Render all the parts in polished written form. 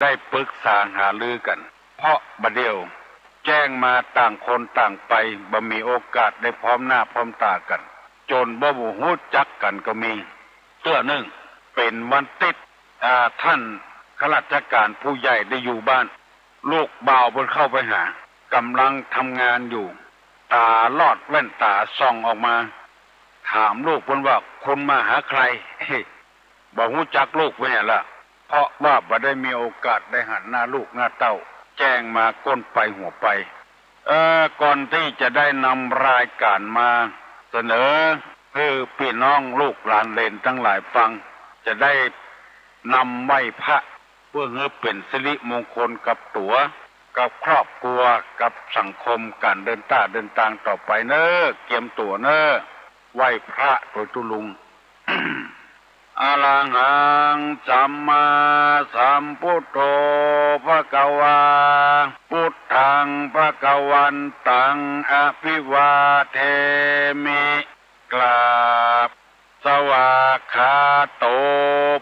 ได้ปรึกษาหารือกัน เพราะบัดเดียวแจ้งมาต่างคนต่างไปบ่มีโอกาสได้พร้อมหน้าพร้อมตากันจนบ่ฮู้จักกันก็มีเตื้อหนึ่งเป็นวันติดท่านข้าราชการผู้ใหญ่ได้อยู่บ้านลูกบ่าวเพิ่นเข้าไปหากำลังทำงานอยู่ตาลอดแว่นตาส่องออกมาถามลูกเพิ่นว่าคนมาหาใครบ่ฮู้จักลูกเพิ่นล่ะเพราะว่าบ่ได้มีโอกาสได้หันหน้าลูกหน้าเต้าแจ้งมาก้นไปหัวไปก่อนที่จะได้นำรายการมาเสนอเพื่อพี่น้องลูกหลานเลนทั้งหลายฟังจะได้นำไหว้พระเพื่อให้เป็นสิริมงคลกับตัวกับครอบครัวกับสังคมการเดินทางต่อไปเนอะเตรียมตัวเนอะไหว้พระโดยตุลุง อะระหังสัมมาสัมพุทโธภะคะวาพุทธังภะคะวันตังอภิวาเทมิกราบสวากขาโต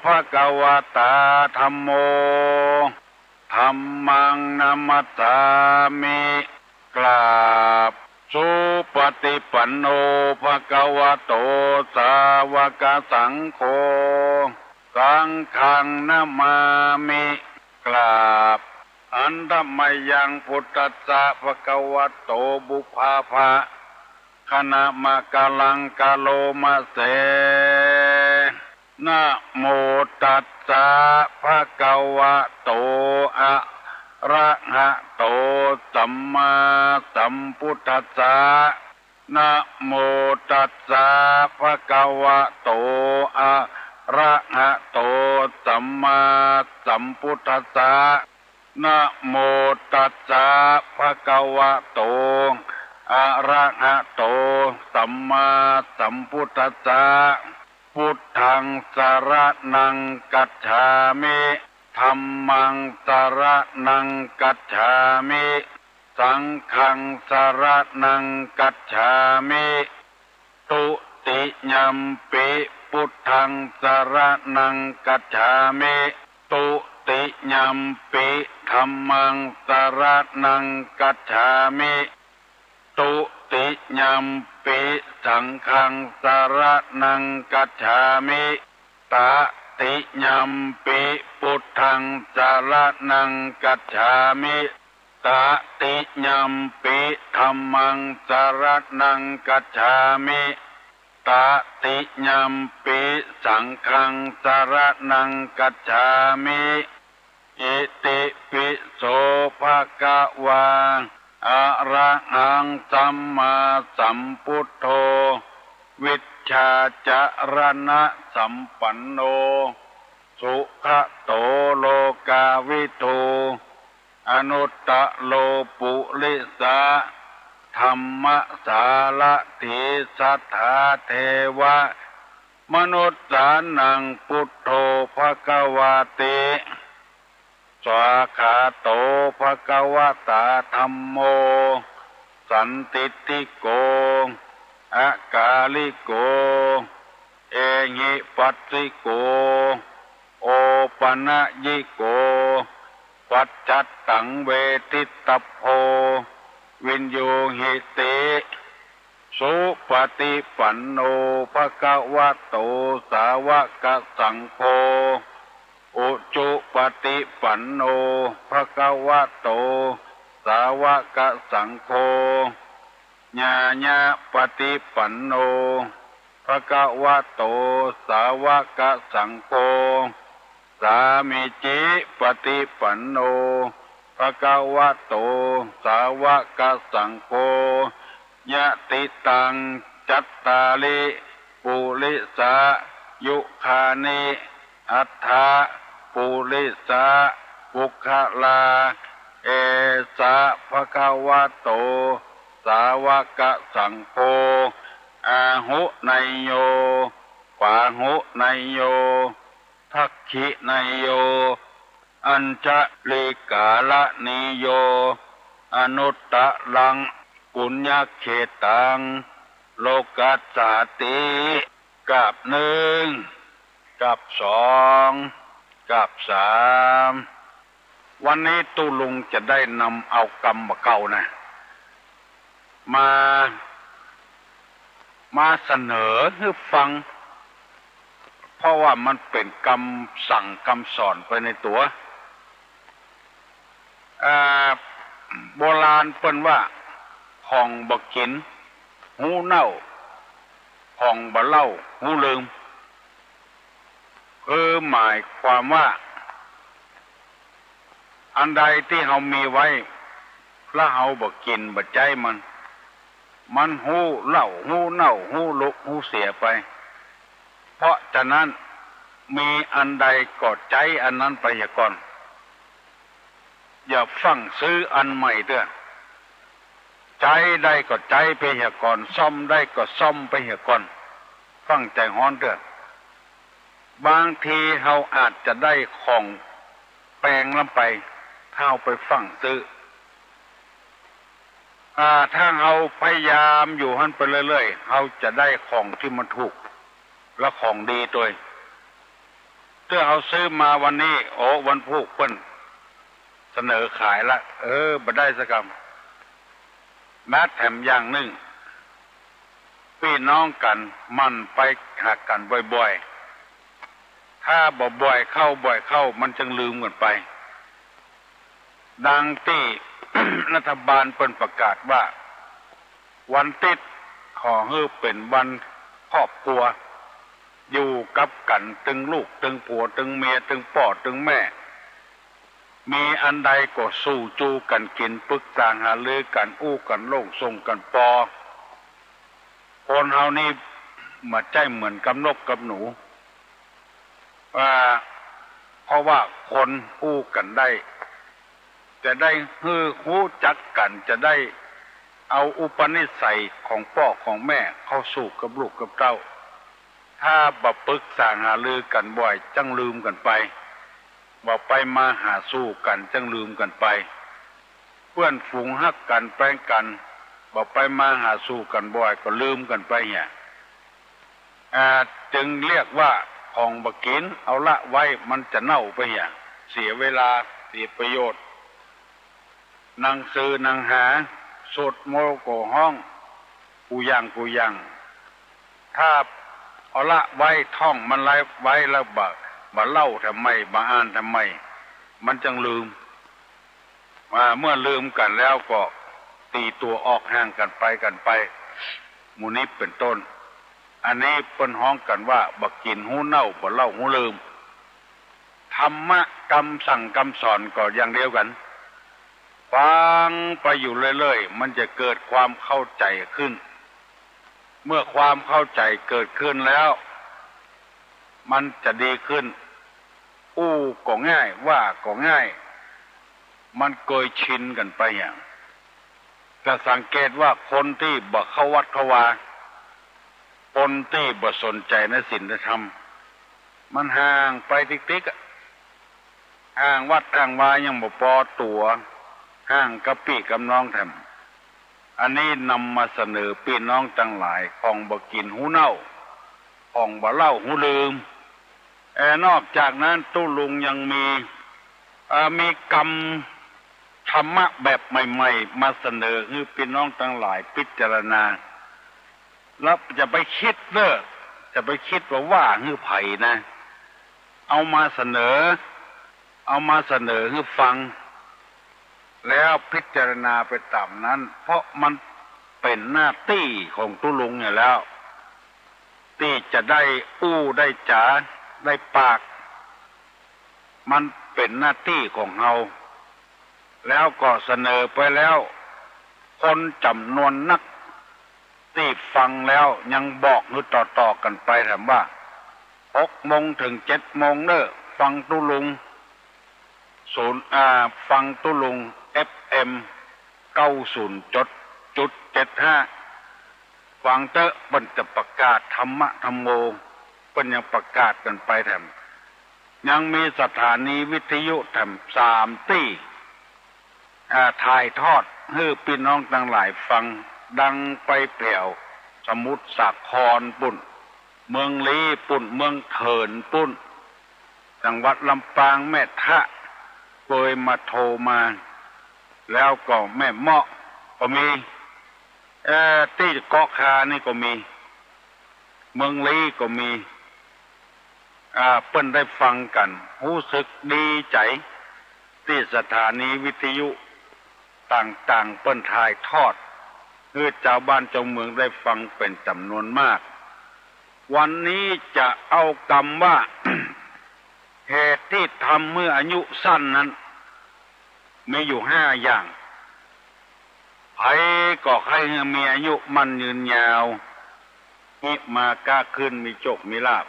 ภะคะวตาธัมโมธัมมังนัมมัสสามิกราบสุปฏิปันโนภะคะวะโตสาวกสังโฆสังฆังนะมามิกราบอันธรรมยังพุทธัสสะภะคะวะโตบุพาภะคณะมะกะลังกะโลมะเสนะโมตัสสะภะคะวะโตอะระหะโตสัมมาสัมพุทธัสสะนะโมตัสสะภะคะวะโตอะระหะโตสัมมาสัมพุทธัสสะนะโมตัสสะภะคะวะโตอะระหะโตสัมมาสัมพุทธัสสะพุทธังสรณังกัจฉามิธัมมังสรณังกัจฉามิสังฆังสรณังกัจฉามิตุติยัมปิพุทธังสรณังกัจฉามิตุติยัมปิธัมมังสรณังกัจฉามิตุติยัมปิสังฆังสรณังกัจฉามิตติยัมปิพุทธังสรณังกัจฉามิตติยัมปิธัมมังสรณังกัจฉามิตติยัมปิสังฆังสรณังกัจฉามิอิติปิโสภะคะวาอะระหังสัมมาสัมพุทโธวิชชาจารณะสัมปันโนสุขโตโลกาวิทูอนุตตโลปุริสาธัมมสารถิสัทธาเทวะมนุษย์สานังพุทโธภควาติสวากขาโตภควตาธัมโมสันติติโกอากาลิโกเอหิปัสสิโกโอปนะยิโกปัจจัตตังเวทิตโพวินโยหิติสุปฏิปันโนภะคะวะโตสาวกสังโฆอุจุปฏิปันโนภะคะวะโตสาวกสังโฆญาญาปฏิปันโนภะคะวะโตสาวกสังโฆสามิจิปฏิปันโนภะคะวะโตสาวกสังโฆยะติตังจัตตาลิปุริสายุคานิอัฏฐาปุริสาปุคลาเอสะภะคะวะโตสาวกสังโฆอาหุไนโยปาหุไนโยทักขิไนโยอัญชลิกาลนิโยอนุตตะลังปุญญเขตังโลกัสสาติกับหนึ่งกับสองกับสาม วันนี้ตู้ลุงจะได้นำเอากรรมเก่านะมาเสนอให้ฟังเพราะว่ามันเป็นคำสั่งคำสอนไปในตัวโบราณเปิ้นว่าของบ่กินหูเน่าของบ่เล่าหูลืมคือหมายความว่าอันใดที่เรามีไว้แล้วเราบ่กินบ่ใจมันหูเล่าหูเน่าหูลุกหูเสียไปเพราะฉะนั้นมีอันใดก็ใจอันนั้นไปก่อนอย่าฟังซื้ออันใหม่เด้อใจได้ก็ใจไปก่อนซ่อมได้ก็ซ่อมไปก่อนฟังใจฮ้อนเด้อบางทีเราอาจจะได้ของแปลงลงไปถ้าเอาไปฟังซื้อถ้าเราพยายามอยู่หันไปเรื่อยๆเราจะได้ของที่มันถูกและของดีตัวเมื่อเราซื้อมาวันนี้วันพุธเพิ่นเสนอขายละบ่ได้สักคำแม้แถมอย่างหนึ่งพี่น้องกันมันไปหากันบ่อยๆถ้าบ่อยเข้ามันจึงลืมกันไปดังที่ รัฐบาลเพิ่นประกาศว่าวันติดขอให้เป็นวันครอบครัวอยู่กับกันตึงลูกตึงผัวตึงเมียตึงพ่อตึงแม่มีอันใดก็สู้จูกันกินปรึกษาหารือกันอู้กันโลกส่งกันปอคนเฮานี่มาใจเหมือนกับนกกับหนูเพราะว่าคนอู้กันได้จะได้รู้จักกันจะได้เอาอุปนิสัยของพ่อของแม่เข้าสู่กับลูกกับเต้าถ้าบ่ปรึกษาหารือกันบ่อยจังลืมกันไปบ่ไปมาหาสู้กันจังลืมกันไปเพื่อนฝูงฮักกันแป้งกันบ่ไปมาหาสู้กันบ่อยก็ลืมกันไปเนี่ยจึงเรียกว่าของบ่กินเอาละไว้มันจะเน่าไปเนี่ยเสียเวลาเสียประโยชน์หนังสือหนังหาสดโมโกห้องกูยังถ้าเอาละไว้ท่องมันไว้แล้วบ่เล่าทำไมบ่อ่านทำไมมันจังลืมเมื่อลืมกันแล้วก็ตีตัวออกห่างกันไปหมู่นี้เป็นต้นอันนี้เปิ้นฮ้องกันว่าบ่กินหูเน่าบ่เล่าหูลืมธรรมะคำสั่งคำสอนก็อย่างเดียวกันฟังไปอยู่เรื่อยๆมันจะเกิดความเข้าใจขึ้นเมื่อความเข้าใจเกิดขึ้นแล้วมันจะดีขึ้นก็ง่ายว่าก็ง่ายมันเคยชินกันไปอย่างจะสังเกตว่าคนที่บ่เข้าวัดเข้าวาคนที่บ่สนใจในศีลธรรมมันห่างไปติ๊กๆห่างวัดห่างวายังบ่พอตัวห่างกับพี่กับน้องแถมอันนี้นำมาเสนอพี่น้องทั้งหลายของบ่กินหูเน่าของบ่เล่าหูลืมนอกจากนั้นตู้ลุงยังมีกรรมธรรมะแบบใหม่ๆมาเสนอให้พี่น้องทั้งหลายพิจารณาแล้วจะไปคิดว่าให้ไผ่นะเอามาเสนอให้ฟังแล้วพิจารณาไปตามนั้นเพราะมันเป็นหน้าที่ของตู้ลุงอยู่แล้วที่จะได้ได้จ๋าได้ปากมันเป็นหน้าที่ของเราแล้วก็เสนอไปแล้วคนจำนวนนักที่ฟังแล้วยังบอกหรือต่อกันไปถามว่า6 โมงถึง 7 โมงเด้อฟังตู้ลุงฟังตู้ลุง FM 90.75ฟังเตอะเปิ้นจะประกาศธรรมะธรรมโมเปิ้นยังประกาศกันไปแถมยังมีสถานีวิทยุแถม3 ที่ถ่ายทอดให้พี่น้องทั้งหลายฟังดังไปแผ่วสมุทรสาครปุ่นเมืองลี้ปุ่นเมืองเถินปุ่นจังหวัดลำปางแม่ทะ เคยมาโทรมาแล้วก็แม่เมาะก็มีที่เกาะคานี่ก็มีเมืองลี้ก็มีเปิ้นได้ฟังกันรู้สึกดีใจที่สถานีวิทยุต่างๆเปิ้นถ่ายทอดให้ชาวบ้านชาวเมืองได้ฟังเป็นจำนวนมากวันนี้จะเอาคำว่า เหตุที่ทำเมื่ออายุสั้นนั้นมีอยู่5 อย่างใครก็ใครมีอายุมั่นยืนยาวมีมาก้าขึ้นมีโชคมีลาภ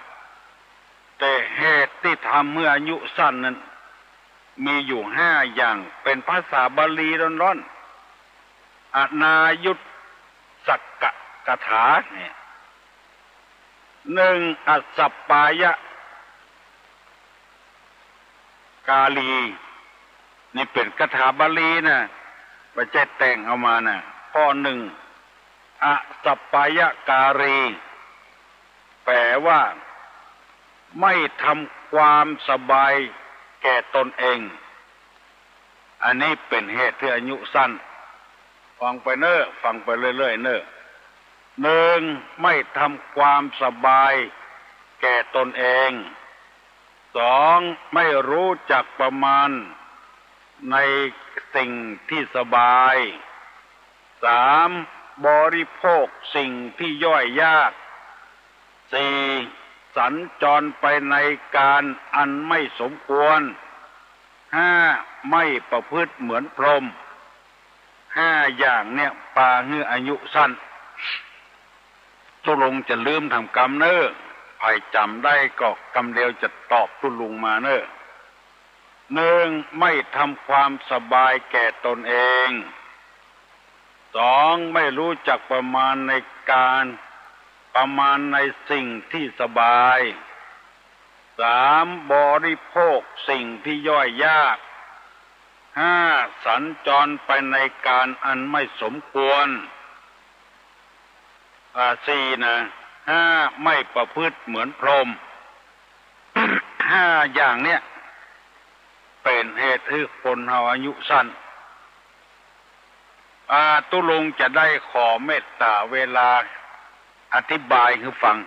แต่เหตุที่ทำเมื่ออายุสั้นนั้นมีอยู่5 อย่างเป็นภาษาบาลีร้อนๆอนายุตสักกะกถาเนี่ย1อัสสปปายะกาลีนี่เป็นคาถาบาลีนะไม่ใช่แต่งเอามานะข้อ 1อัสสปปายะการีแปลว่าไม่ทำความสบายแก่ตนเองอันนี้เป็นเหตุที่อายุสั้นฟังไปเน้อฟังไปเรื่อยๆเน้อ 1ไม่ทำความสบายแก่ตนเอง 2ไม่รู้จักประมาณในสิ่งที่สบาย 3บริโภคสิ่งที่ย่อยยาก 4สัญจรไปในการอันไม่สมควร 5ไม่ประพฤติเหมือนพรหม5 อย่างเนี่ยปาเฮืออายุสั้นตุลงจะลืมทำกรรมเนอใครจำได้ก็กำเดียวจะตอบตุลุงมาเนอ 1ไม่ทำความสบายแก่ตนเอง 2ไม่รู้จักประมาณในการประมาณในสิ่งที่สบาย 3บริโภคสิ่งที่ย่อยยาก 5สัญจรไปในการอันไม่สมควร 4นะ5ไม่ประพฤติเหมือนพรหม 5 อย่างเนี้ยเป็นเหตุให้คนเฮาอายุสั้นตุลุงจะได้ขอเมตตาเวลาอธิบายให้ฟัง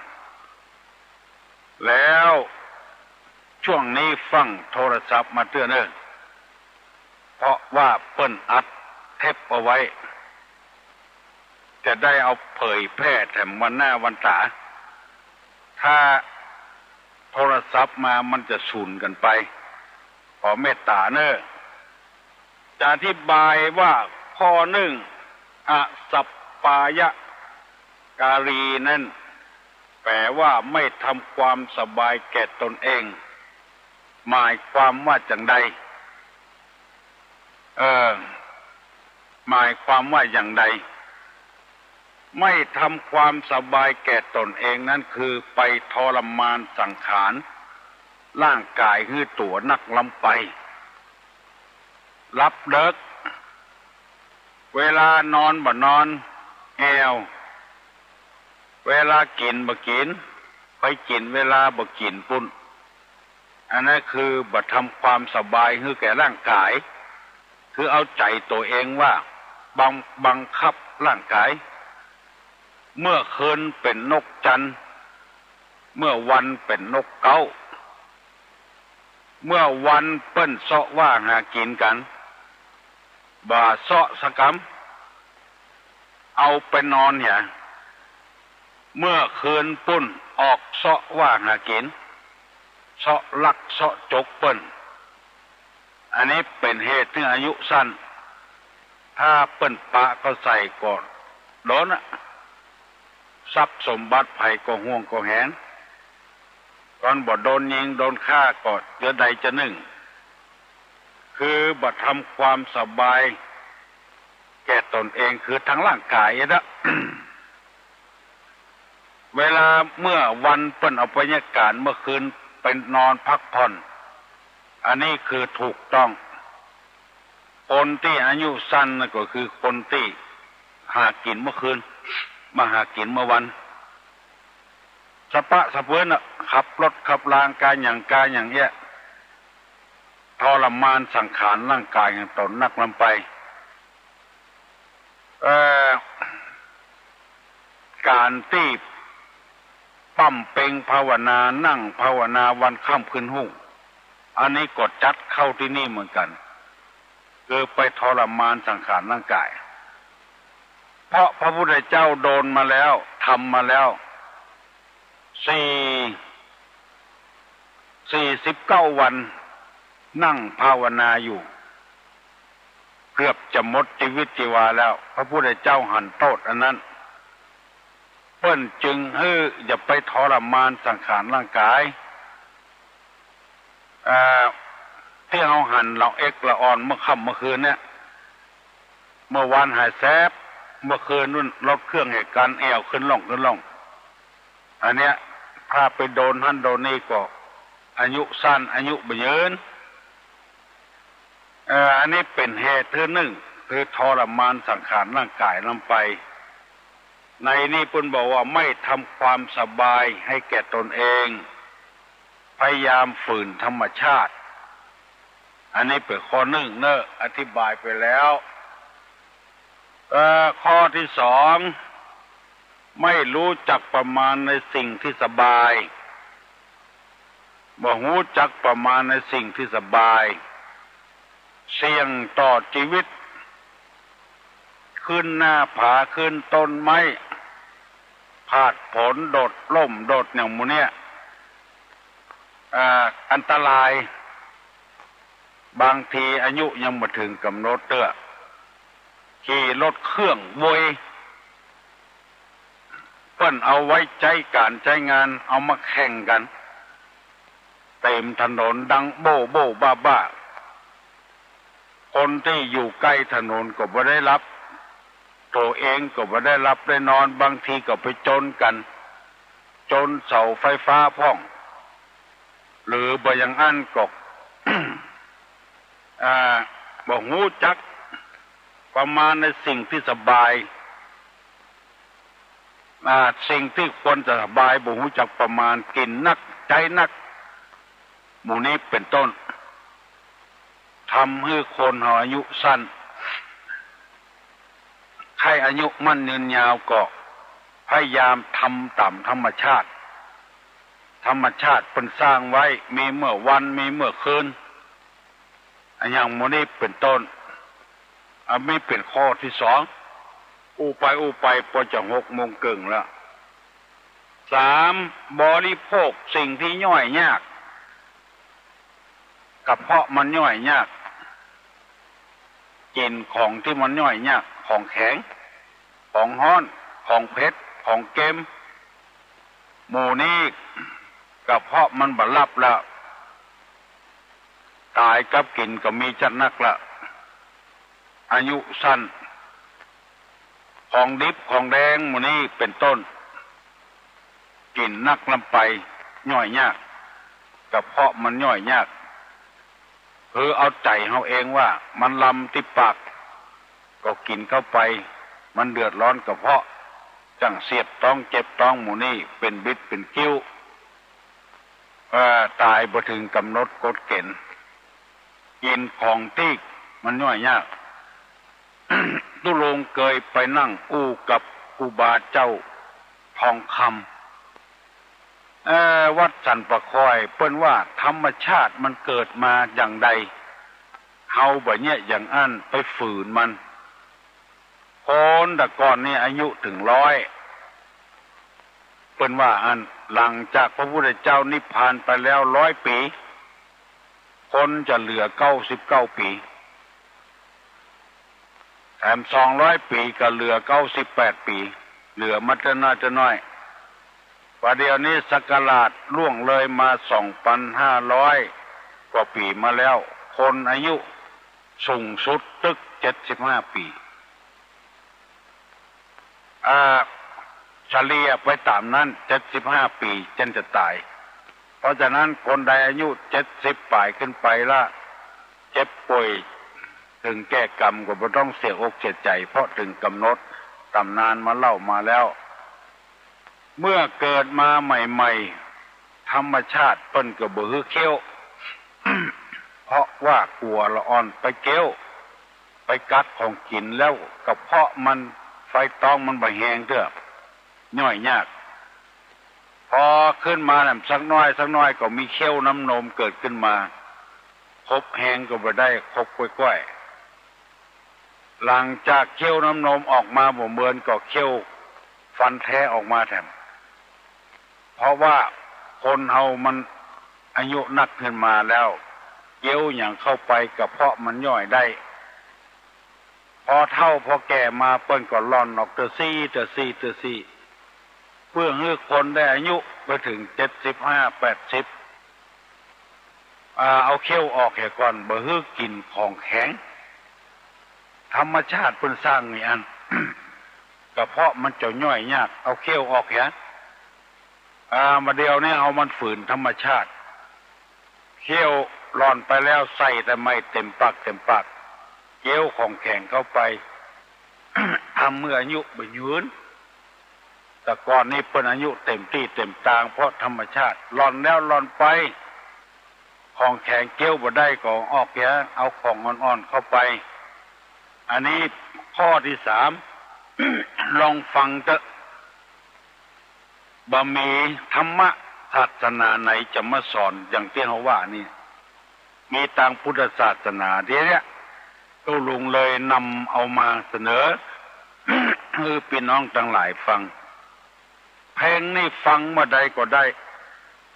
แล้วช่วงนี้ฟังโทรศัพท์มาเตือนเพราะว่าเปิ้นอัดเทปเอาไว้จะได้เอาเผยแพร่แถมวันหน้าวันตาถ้าโทรศัพท์มามันจะสูญกันไปขอเมตตาจะอธิบายว่าข้อ 1อสัปปายะการีนั้นแปลว่าไม่ทำความสบายแก่ตนเองหมายความว่าจังใดหมายความว่าอย่างใดไม่ทำความสบายแก่ตนเองนั้นคือไปทรมานสังขารร่างกายคือตัวนักลำไปรับเลิกเวลานอนบ่นอนแอวเวลากินบ่กินไปกินเวลาบ่กินปุ่นอันนั้นคือบ่ทำความสบายให้แก่ร่างกายคือเอาใจตัวเองว่าบังคับร่างกายเมื่อคืนเป็นนกจันทร์เมื่อวันเป็นนกเก้าเมื่อวันเปิ้นเสาะว่าหากินกันบ่าเสาะสกำเอาไปนอนเนี่ยเมื่อคืนปุ้นออกเสาะว่าหากินเสาะลักเสาะจกเปิ้นอันนี้เป็นเหตุที่อายุสั้นถ้าเปิ้นปะก็ใส่ก่อนโดนทรัพย์สมบัติภัยก็ห่วงก็แหนตอนบ่โดนยิงโดนฆ่าก็เจอใดจะหนึ่งคือบ่ทำความสบายแก่ตนเองคือทั้งร่างกายนะ เวลาเมื่อวันเปิ้นเอาบรรยากาศเมื่อคืนเป็นนอนพักผ่อนอันนี้คือถูกต้องคนที่อายุสั้นก็คือคนที่หากินเมื่อคืนมาหากินเมื่อวันสะปะสะเพื่อนขับรถขับรางการอย่างเงี้ย ทรมานสังขารร่างกายของตนนักลำไปการที่ปั้มเป่งภาวนานั่งภาวนาวันค่ำคืนหุ้งอันนี้กดจัดเข้าที่นี่เหมือนกันคือไปทรมานสังขารร่างกายเพราะพระพุทธเจ้าโดนมาแล้วทำมาแล้ว49 วันนั่งภาวนาอยู่เกือบจะหมดชีวิตชีวาแล้วพระพุทธเจ้าหันโทษอันนั้นเพิ่นจึงอย่าไปทรมานสังขารร่างกายที่เราหันเราเอ็กละอ่อนเมื่อค่ำเมื่อคืนเนี่ยเมื่อวานหายแซบเมื่อคืนนู่นรถเครื่องเหตุการณ์แอวขึ้นล่องอันเนี้ยถ้าไปโดนท่านโดนนี่ก็อายุสั้นอายุบ่ยืนอันนี้เป็นเหตุหนึ่งคือทรมานสังขารร่างกายลงไปในนี้เพิ่นบอกว่าไม่ทำความสบายให้แก่ตนเองพยายามฝืนธรรมชาติอันนี้เป็นข้อหนึ่งอธิบายไปแล้วข้อที่สองไม่รู้จักประมาณในสิ่งที่สบายบ่รู้จักประมาณในสิ่งที่สบายเสี่ยงต่อชีวิตขึ้นหน้าผาขึ้นต้นไม้ผาดผลโดดล่มโดดอย่างมูเนี่ยอันตรายบางทีอายุยังไม่ถึงกำหนดขี่รถเครื่องโวยเปิ้นเอาไว้ใจการใช้งานเอามาแข่งกันเต็มถนนดังโบ้โบ้บ้าคนที่อยู่ใกล้ถนนก็ไม่ได้รับตัวเองก็ไม่ได้รับได้นอนบางทีก็ไปจนกันจนเสาไฟฟ้าพ่องหรือบ่อย่างอันก็ บ่ฮู้จักประมาณในสิ่งที่สบายสิ่งที่ควรจะสบายบ่ฮู้จักประมาณกินนักใจนักหมู่นี้เป็นต้นทำให้คนอายุสั้นใครอายุมั่นยืนยาวก็พยายามทำตามธรรมชาติเป็นสร้างไว้มีเมื่อวันมีเมื่อคืนอย่างหมู่นี้เป็นต้นไม่เป็นข้อที่สองอู้ไปพอจะ6:30แล้ว3บริโภคสิ่งที่ย่อยยากกระเพาะมันย่อยยากกินของที่มันย่อยยากของแข็งของฮ้อนของเผ็ดของเค็มหมู่นี้กระเพาะมันบ่รับแล้วตายกับกินก็มีจัดนักละอายุสั้นของดิบของแดงหมู่นี้เป็นต้นกินนักลำไปย่อยยากกระเพาะมันย่อยยากเอาใจเฮาเองว่ามันลำที่ปากก็กินเข้าไปมันเดือดร้อนกระเพาะจังเสียบต้องเจ็บต้องหมู่นี้เป็นบิดเป็นกิ้วตายบ่ถึงกำหนดกฎเกณฑ์กินของที่มันย่อยยาก ตุลงเคยไปนั่งอู้กับครูบาเจ้าทองคำวัดสันปะคอยเปิ้นว่าธรรมชาติมันเกิดมาอย่างใดเฮาบ่เนี่ยอย่างอันไปฝืนมันคนแต่ก่อนนี่อายุถึง100เปิ้นว่าอันหลังจากพระพุทธเจ้านิพพานไปแล้ว100 ปีคนจะเหลือ99 ปีแถม200 ปีก็เหลือ98 ปีเหลือมัตน่าจะน้อยประเดี๋ยวนี้ศักราชล่วงเลยมา 2,500 กว่าปีมาแล้วคนอายุสูงสุดตึก75 ปีเฉลี่ยไปตามนั้น75 ปีจนจะตายเพราะฉะนั้นคนใดอายุ70 ปีขึ้นไปละเจ็บป่วยถึงแก้กรรมก็บ่ต้องเสียอกเสียใจเพราะถึงกำหนดตำนานมาเล่ามาแล้วเมื่อเกิดมาใหม่ๆธรรมชาติเปิ้นก็บ่ฮือเขี้ยว อ เพราะว่ากลัวละอ่อนไปเกี้ยวไปกัดของกินแล้วกระเพาะมันไฟตองมันบ่แห้งเด้อย่อยยากพอขึ้นมาน่ะสักน้อยก็มีเขี้ยวน้ำนมเกิดขึ้นมาคบแห้งก็บ่ได้คบก้อยๆหลังจากเขี้ยวน้ำนมออกมาบ่เมินก็เขี้ยวฟันแท้ออกมาแถมเพราะว่าคนเฮามันอายุนักขึ้นมาแล้วเกี้ยวอย่างเข้าไปกระเพาะมันย่อยได้พอเท่าพอแก่มาเปิ้นก็ร่อนออกเตอซี่เพื่อให้คนได้อายุไปถึง75-80เอาเขี้ยวออกแค่ก่อนบ่ฮื้อกินของแข็งธรรมชาติเพิ่นสร้างนี่อัน กระเพาะมันจะย่อยยากเอาเขี้ยวออกแค่มาเดียวนี้เอามันฝืนธรรมชาติเขี้ยวร่อนไปแล้วใส่แต่ไม่เต็มปากเกี้ยวของแข็งเข้าไป ทำเมื่ออายุบ่ยืนแต่ก่อนนี้เป็นอายุเต็มที่เต็มตางเพราะธรรมชาติร่อนแล้วร่อนไปของแข็งเกี้ยวบ่ได้ก็ออกแกเอาของอ่อนๆเข้าไปอันนี้ข้อที่3 ลองฟังเถอะบ่มีธรรมะศาสนาไหนจะมาสอนอย่างที่เขาว่านี่มีทางพุทธศาสนาทีเนี้ยก็ลุงเลยนำเอามาเสนอ คือพี่น้องทั้งหลายฟังเพลงนี่ฟังเมื่อใดก็ได้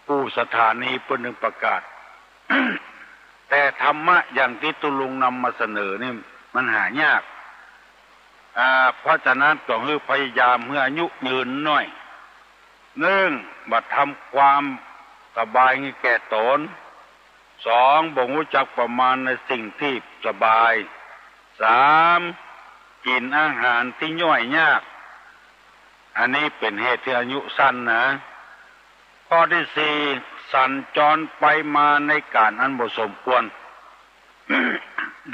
ผู้สถานีเพื่อหนึ่งประกาศ แต่ธรรมะอย่างที่ตุลุงนำมาเสนอนี่มันหายากเพราะฉะนั้นก็คือพยายามเมื่ออายุยืนน้อยบัดทำความสบายให้แก่ตน2บ่รู้จักประมาณในสิ่งที่สบาย3กินอาหารที่ย่อยยากอันนี้เป็นเหตุที่อายุสั้นนะข้อที่4สัญจรไปมาในการอันบ่สมควร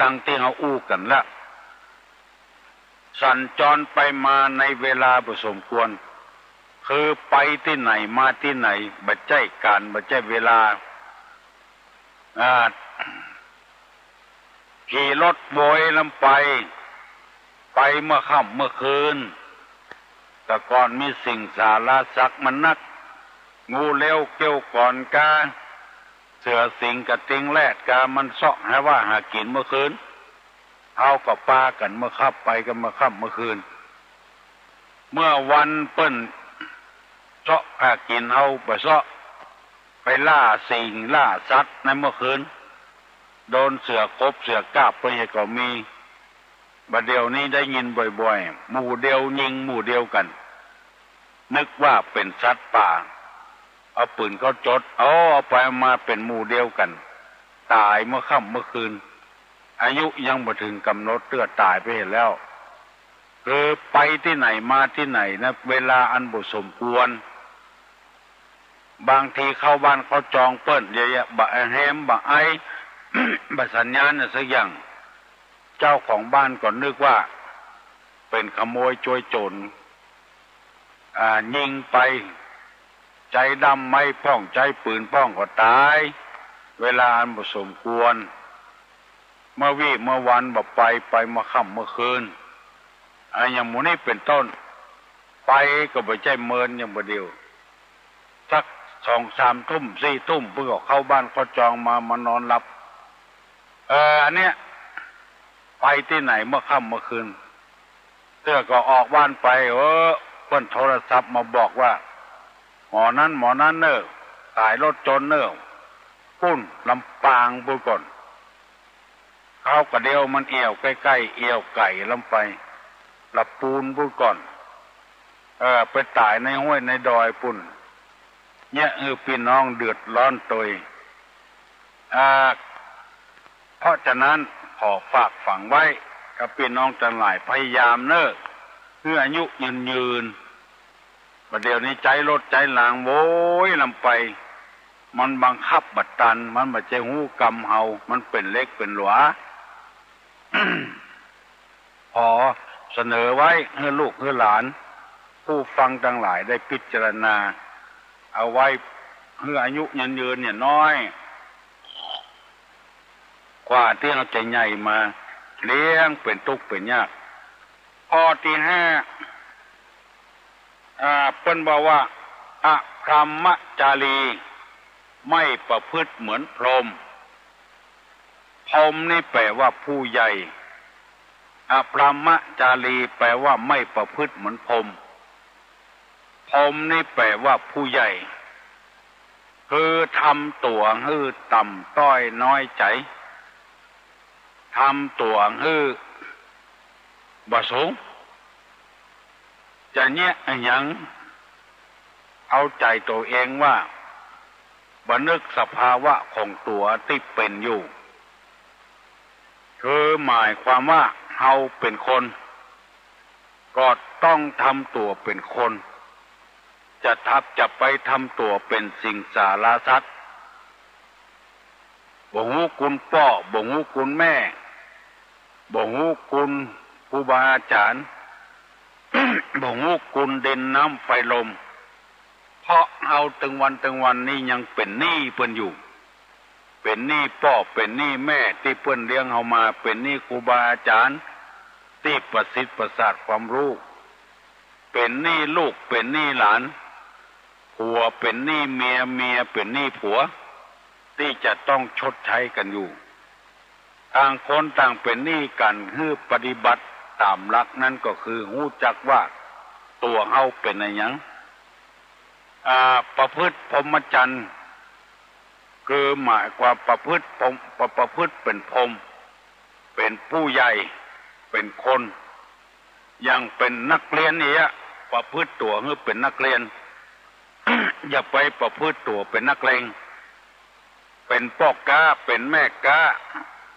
ดังที่เราอู้กันแล้วสัญจรไปมาในเวลาบ่สมควรคือไปที่ไหนมาที่ไหนบ่ใช่การบ่ใช่เวลาขี่รถโวยลำไปเมื่อค่ำเมื่อคืนแต่ก่อนมีสิ่งสาราสักมันนักงูเลี้ยวเกี้ยวก่อนกาเสือสิงกระติงแรดกามันเสาะให้ว่าหากินเมื่อคืนเอากับปลากันเมื่อค่ำไปกันเมื่อค่ำเมื่อคืนเมื่อวันเปิ้นเสาะหากินเอาไปเสาะไปล่าสิ่งล่าสัตว์ในเมื่อคืนโดนเสือกบเสือกาบไปก็มีบัดเดี๋ยวนี้ได้ยินบ่อยๆหมู่เดียวยิงหมู่เดียวกันนึกว่าเป็นสัตว์ป่าเอาปืนเขาจดเอาไปมาเป็นหมู่เดียวกันตายเมื่อค่ำเมื่อคืนอายุยังบ่ถึงกำหนดเลือดตายไปเห็นแล้วคือไปที่ไหนมาที่ไหนนะเวลาอันบ่สมควรบางทีเข้าบ้านเขาจองเปิ้นเยอะๆบะแฮมบะไอ บะสัญญาณน่ะสักอย่างเจ้าของบ้านก็นึกว่าเป็นขโมยโจรโจรยิงไปใจดำไม่ป้องใจปืนป้องก็ตายเวลาอันบ่สมควรเมื่อวันบ่ไปมาค่ำเมื่อคืนอย่างหมู่นี้เป็นต้นไปก็บ่ใช่เมินอย่างบ่เดียวสัก2-3 ทุ่ม4 ทุ่มเพื่อเข้าบ้านเขาจองมานอนหลับอันเนี้ยไปที่ไหนเมื่อค่ำเมื่อคืนเตื้อก็ออกบ้านไปเพิ่นโทรศัพท์มาบอกว่าหมอนั้นเน้อตายรถจนเน้อปุ้นลำปางปุ้นก่อนเขากระเดียวมันเอี่ยวใกล้ๆเอี่ยวไก่ลำไปละปูนปุ้นก่อนไปตายในห้วยในดอยปุ้นเนี่ยพี่น้องเดือดร้อนตัวเพราะฉะนั้นขอฝากฝังไว้กับพี่น้องทั้งหลายพยายามเน้อเพื่ออายุยืนประเดี๋ยวนี้ใจรถใจหลางโว้ยลำไปมันบังคับบัดตันมันบ่ใจหูกำเฮามันเป็นเล็กเป็นหลว ขอเสนอไว้ให้ลูกให้หลานผู้ฟังทั้งหลายได้พิจารณาเอาไว้เพื่ออายุยืนเนี่ยน้อย กว่าที่เราจะใหญ่มาเลี้ยงเป็นทุกข์เป็นยากข้อที่ห้าเพิ่นบอกว่าอพรหมจารีไม่ประพฤติเหมือนพรหมพรหมนี่แปลว่าผู้ใหญ่อพรหมจารีแปลว่าไม่ประพฤติเหมือนพรหมพรหมนี่แปลว่าผู้ใหญ่คือทำตัวฮื้อต่ำต้อยน้อยใจทำตัวฮื้อบ่สูงจะแยะหยังเอาใจตัวเองว่าบันึกสภาวะของตัวที่เป็นอยู่คือหมายความว่าเฮาเป็นคนก็ต้องทำตัวเป็นคนจะไปทำตัวเป็นสิ่งสารสัตว์บ่ฮู้คุณพ่อบ่ฮู้คุณแม่บ่ฮู้คุณครูบาอาจารย์ บ่ฮู้คุณดินน้ำไฟลมเพราะเฮาถึงวันนี้ยังเป็นหนี้เพิ่นอยู่เป็นหนี้พ่อเป็นหนี้แม่ที่เพิ่นเลี้ยงเฮามาเป็นหนี้ครูบาอาจารย์ที่ประสิทธิ์ประสาทความรู้เป็นหนี้ลูกเป็นหนี้หลานผัวเป็นหนี้เมียเป็นหนี้ผัวที่จะต้องชดใช้กันอยู่ต่างคนต่างเป็นหนี้กันฮื้อปฏิบัติตามหลักนั้นก็คือรู้จักว่าตัวเฮาเป็นอะไรหยังประพฤติพรหมจรรย์คือหมายความประพฤติเป็นพรหมเป็นผู้ใหญ่เป็นคนยังเป็นนักเรียนเนี่ยประพฤติตัวคือเป็นนักเรียน อย่าไปประพฤติตัวเป็นนักเลงเป็นพ่อกาเป็นแม่กา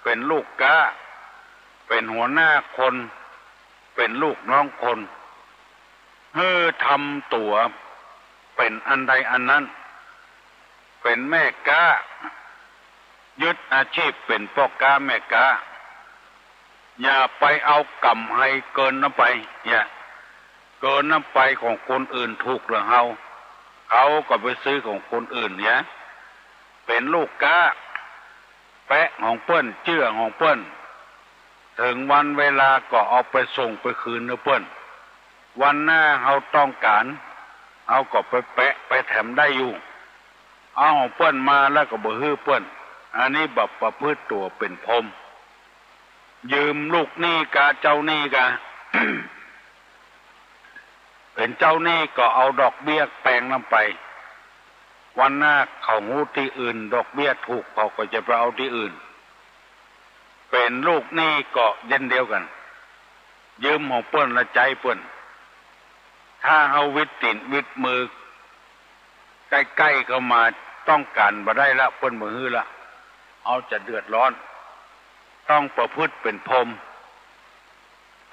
เป็นลูกกาเป็นหัวหน้าคนเป็นลูกน้องคนทำตัวเป็นอันใดอันนั้นเป็นแม่กายึดอาชีพเป็นพ่อกาแม่กาอย่าไปเอากรรมให้เกินน้ำไปอย่าเกินน้ำไปของคนอื่นถูกหรือเขาก็ไปซื้อของคนอื่นเนี่ยเป็นลูกกาแปะของเปิ้นเชื่อของเปิ้นถึงวันเวลาก็เอาไปส่งไปคืนนะเปิ้นวันหน้าเขาต้องการเอาก็ไปแปะไปแถมได้อยู่เอาของเปิ้นมาแล้วก็บ่ฮื้อเปิ้นอันนี้แบบประพฤติตัวเป็นพรหมยืมลูกหนี้กาเจ้าหนี้กา เป็นเจ้าหนี้ก็เอาดอกเบี้ยแปลงลงไปวันหน้าเขาหูที่อื่นดอกเบี้ยถูกเขาก็จะไปเอาที่อื่นเป็นลูกหนี้ก็เย็นเดียวกันยืมของเปิ้นละใจเปิ้นถ้าเฮาวิดตินวิดมือใกล้ๆเข้ามาต้องการบ่ได้ละเปิ้นบ่ฮื้อละเอาจะเดือดร้อนต้องประพฤติเป็นพรหม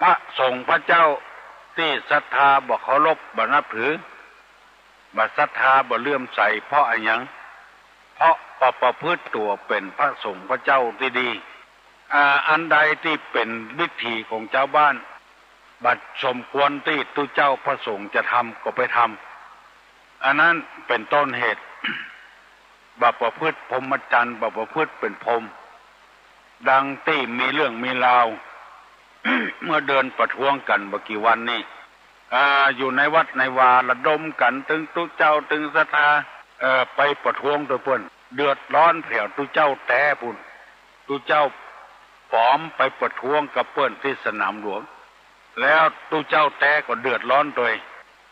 พระสงฆ์พระเจ้าที่ศรัทธาบ่เคารพบ่นับถือบ่ศรัทธาบ่เลื่อมใสเพราะอะไรหยังเพราะประพฤติตัวเป็นพระสงฆ์พระเจ้าที่ดีอันใดที่เป็นวิถีของเจ้าบ้านบัดสมควรที่ตุเจ้าพระสงฆ์จะทำก็ไปทำอันนั้นเป็นต้นเหตุ บ่ประพฤติพรหมจรรย์บ่ประพฤติเป็นพรหมดังที่มีเรื่องมีราว เมื่อเดินประท้วงกันเมื่อกี่วันนี้อยู่ในวัดในวาระดมกันตึงตุเจ้าตึงศรัทธาไปประท้วงโดยเพิ่นเดือดร้อนแผ่วตุเจ้าแต่พุ่นตุเจ้าปลอมไปประท้วงกับเพิ่นที่สนามหลวงแล้วตุเจ้าแต่ก็เดือดร้อนโดย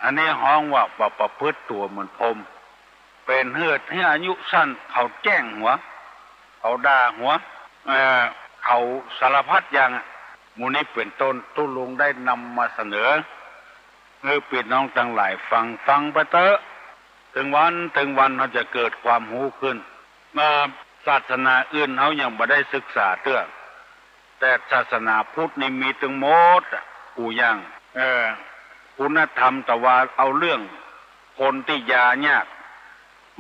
อันนี้ฮ้องว่าประพฤติตัวเหมือนพรหมเป็นเฮือดให้อายุสั้นเขาแจ้งหัวเขาด่าหัวเขาสารพัดอย่างมูนี้เป็นต้นตุลุงได้นำมาเสนอพี่น้องทั้งหลายฟังไปเถอะถึงวันเขาจะเกิดความรู้ขึ้นศาสนาอื่นเขายังไม่ได้ศึกษาเตื้อแต่ศาสนาพุทธนี่มีถึงหมดกูอย่างคุณธรรมแต่ว่าเอาเรื่องคนที่ยายาก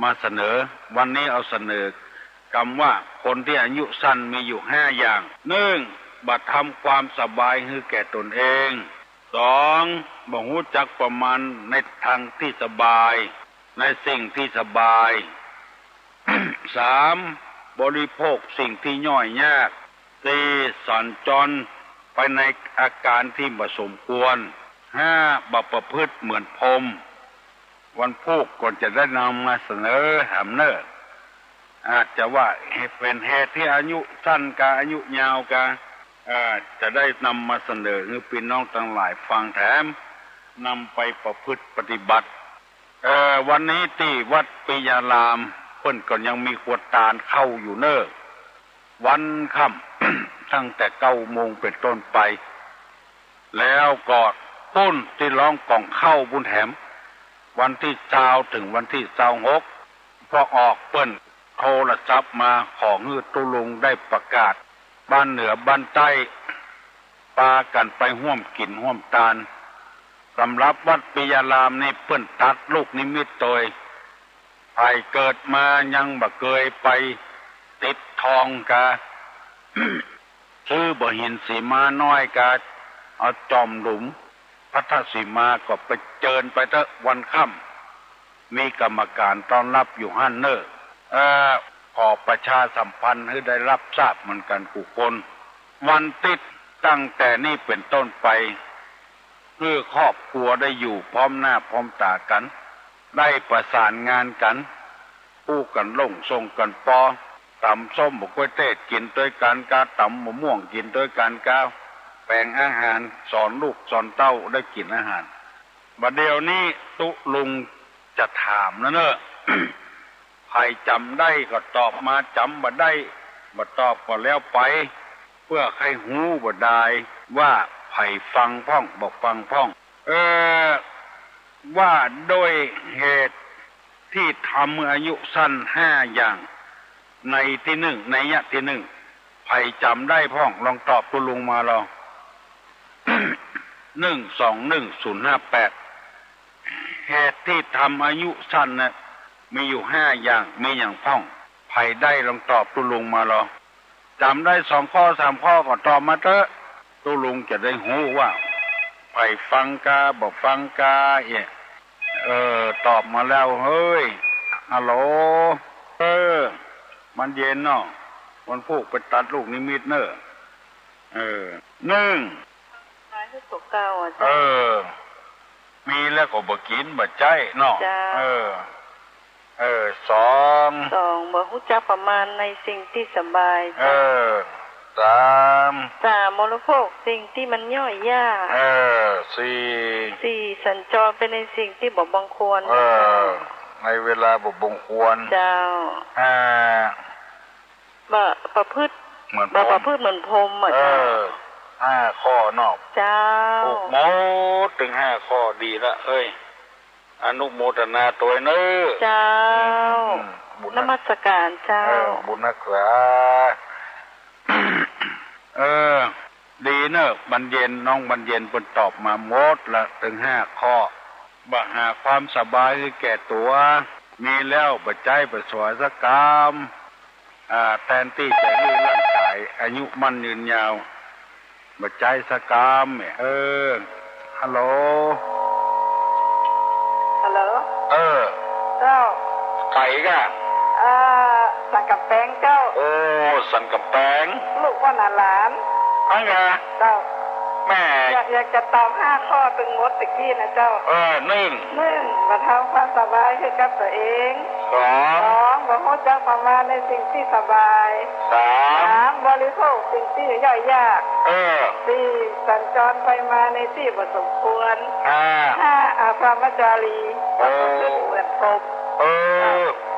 มาเสนอวันนี้เอาเสนอกรรมว่าคนที่อายุสั้นมีอยู่5 อย่าง1บัดทำความสบายให้แก่ตนเอง2บ่รู้จักประมาณในทางที่สบายในสิ่งที่สบาย 3 บริโภคสิ่งที่ย่อยยากสี่สัญจรไปในอาการที่บ่สมควรห้าบ่ประพฤติเหมือนพรหมวันพุธก่อนจะได้นำมาเสนอหามเนออาจจะว่าเป็นเหตุที่อายุสั้นกาอายุยาวกาจะได้นำมาเสนอให้พี่น้องทั้งหลายฟังแถมนำไปประพฤติปฏิบัติวันนี้ที่วัดปิยารามเพิ่นก็ยังมีขวดตาลเข้าอยู่เนอวันค่ำ ตั้งแต่9 โมงเป็นต้นไป แล้วก็ต้นที่ร้องกล่องเข้าบุญแถมวันที่20ถึงวันที่26พอออกเปิ้นโทรศัพท์มาขอฮื้อตุลุงได้ประกาศบ้านเหนือบ้านใต้ปากันไปห่วมกินห่วมตาลสำหรับวัดปิยารามนี่เปิ้นตัดลูกนิมิตโดยไผเกิดมายังบ่เคยไปติดทองกะ ชื่อบ่หินสีมาน้อยกะเอาจอมหลุมพัทธสีมาก็ไปเจิญไปเถอะวันค่ำมีกรรมการต้อนรับอยู่หั่นเนอขอประชาสัมพันธ์ให้ได้รับทราบเหมือนกันทุกคนวันติดตั้งแต่นี้เป็นต้นไปเพื่อครอบครัวได้อยู่พร้อมหน้าพร้อมตากันได้ประสานงานกันผู้กันลงส่งกันปอตำส้มบกกล้วยเทศกินด้วยกันกาตำมะม่วงกินด้วยกันกาแบ่งอาหารสอนลูกสอนเต้าได้กินอาหารบัดเดี๋ยวนี้ตุลุงจะถามนะเนอะ ใครจำได้ก็ตอบมาจำบ่ได้บ่ตอบก็แล้วไปเพื่อให้หูบ่ได้ว่าไผฟังพ้องบอกฟังพ้องว่าโดยเหตุที่ทำอายุสั้น5 อย่างในที่1ในยะที่1ไผจำได้พ้องลองตอบตุลุงมาลอง 121058เหตุที่ทำอายุสั้นน่ะมีอยู่5 อย่างมีอย่างพ้องไผได้ลองตอบตุลุงมาลองจำได้2 ข้อ 3 ข้อก็ตอบมาเถอะตุลุงจะได้หูว่าไผฟังกาบอกฟังกาตอบมาแล้วเฮ้ยฮัลโหลมันเย็นเนาะวันพุธไปตัดลูกนิมิตเนอะมีแล้วก็บ่กินบ่ใจเนาะ2บ่ฮู้จักประมาณในสิ่งที่สบาย3บริโภคสิ่งที่มันย่อยยาก4สัญจรไปในสิ่งที่บ่บังควรในเวลาบ่บังควรเจ้าบ่ประพฤติเหมือนพรหมเจ้า5 ข้อนอกเจ้าถูกหมดถึง5 ข้อดีละเอ้ยอนุโมทนาตัวเน้อเจ้านมัสการเจ้าบุญนักษาดีเนอะบรรเย็นน้องบรรเย็นเพิ่นตอบมาหมดละถึง5 ข้อบ่หาความสบายคือแก่ตัวมีแล้วบ่ใจบ่สวยสักกามแทนที่จะมีร่างกายอายุมั่นยืนยาวบ่ใจสักกามฮัลโหลเจ้าไก่กะสันกับแปงเจ้าสันกับแปงลูกว่าหลานไงเจ้าแม่อยากจะตอบ5 ข้อตึงงดตะกี้นะเจ้า1มาทำความสบายให้กับตัวเอง2บ่ฮู้จักประมาณในสิ่งที่สบาย3บริโภคสิ่งที่ย่อยยาก4สัญจรไปมาในที่บ่สมควร5อาภรมจารีเหมือนพรหม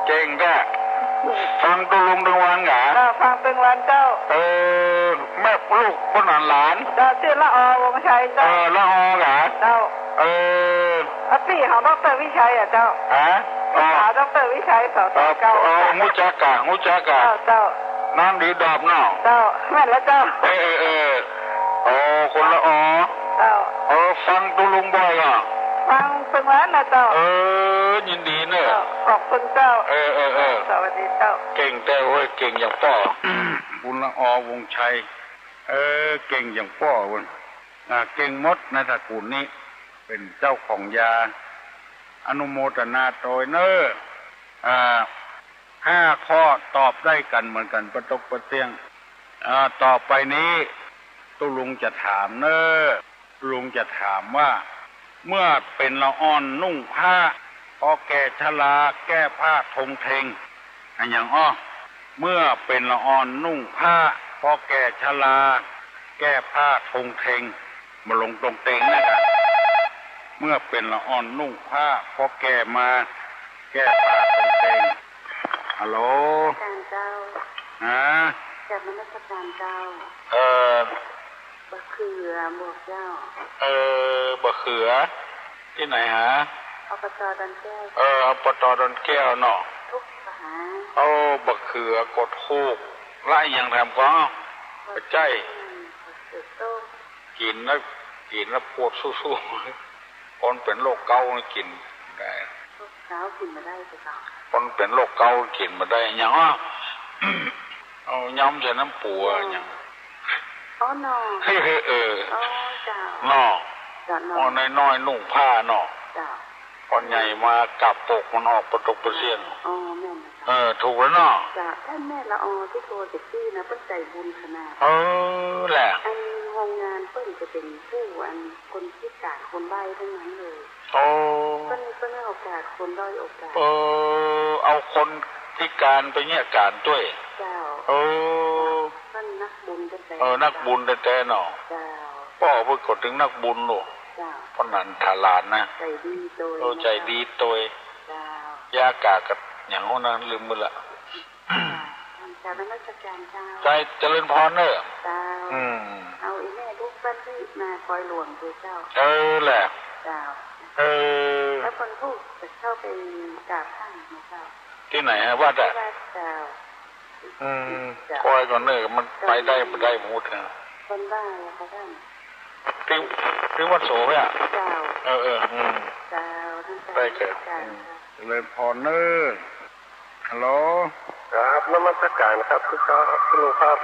เก่งแท้ฟังตุลุงดึงวันหรอฟังตึงวันเจ้าแม่ลูกคนหลานเจ้าชื่อละอวงชัยเจ้าละอเหรอเจ้าพี่ของดร.วิชัยเจ้าดร.วิชัยสสเก้างูจักกะเจ้าน้ำดีดอบเนาะเจ้าแม่แล้วเจ้าคนละอเจ้าฟังตุลุงบ่อยเหรอฟังตึงวันนะเจ้ายินดีเนอะขอบคุณเจ้าสวัสดีเจ้าเก่งแต่เว้ยเก่งอย่างพ่อบุญละอวงชัยเก่งอย่างพ่อวันเก่งมดในตระกูลนี้เป็นเจ้าของยาอนุโมทนาโดยเนอ 5 ข้อตอบได้กันเหมือนกันประตกประเตียงต่อไปนี้ตุลุงจะถามลุงจะถามว่าเมื่อเป็นละอ่อนนุ่งผ้าพอแก่ชราแก้ผ้าทงเทงอันอย่างเมื่อเป็นละอ่อนนุ่งผ้าพอแก่ชราแก้ผ้าทงเทงมาลงตรงเตงนะครับเมื่อเป็นละอ่อนนุ่งผ้าพอแก่มาแก้ผ้าทงเทงฮัลโหลการเจ้าจากนมัสการเจ้าบะเขือบอกเจ้าบะเขือที่ไหนฮะอบต.ดอนแก้วอบต.ดอนแก้วเนาะทุกสหาบะเขือกดคูกไล่อย่างทำก็ไปใจกินแล้วปวดสู้ๆคนเป็นโรคเกาต์กินได้โรคเกาต์กินมาได้เจ้าคนเป็นโรคเกาต์กินมาได้อย่างย้อมใส่น้ำปูอย่างนอจ้านอน้อยนุ่งผ้านอคนใหญ่มากับปกมันออกประตกประเสียนแม่ถูกแล้วเนาะจ้าท่านแม่ละที่โทรจากที่นะเปิ้นใจบุญขนาดแหละอันโรงงานเปิ้นจะเป็นผู้คนพิการคนใบ้ทั้งนั้นเลยเปิ้นให้โอกาสคนด้อยโอกาสเอาคนพิการไปเนี่ยการด้วยเจ้าท่านนักบุญแต่นักบุญแต่เนาะเจ้าพ่อเพิ่งกดถึงนักบุญลูกเพราะนั้นทาลานนะใจดีโดยยากากับอย่างนั้นลืมมือละจากนมัสการเจ้าใจเจริญพรเนอะเจ้าเอาอีแม่ลูกปั้นที่มาคอยหลวงด้วยเจ้าแหละเจ้าแล้วคนผู้จะเข้าไปกราบท่านนะเจ้าที่ไหนฮะว่าแต่เจ้าคอยก่อนเนอะมันไปได้ไม่ได้หมดนะคนบ้าแล้วค่ะท่านถึงวัดโสเนี่ยเจ้าเจ้าได้เกิดเลยพอเนอร์ฮัลโหลครับนมัสการครับคุณลุงครับ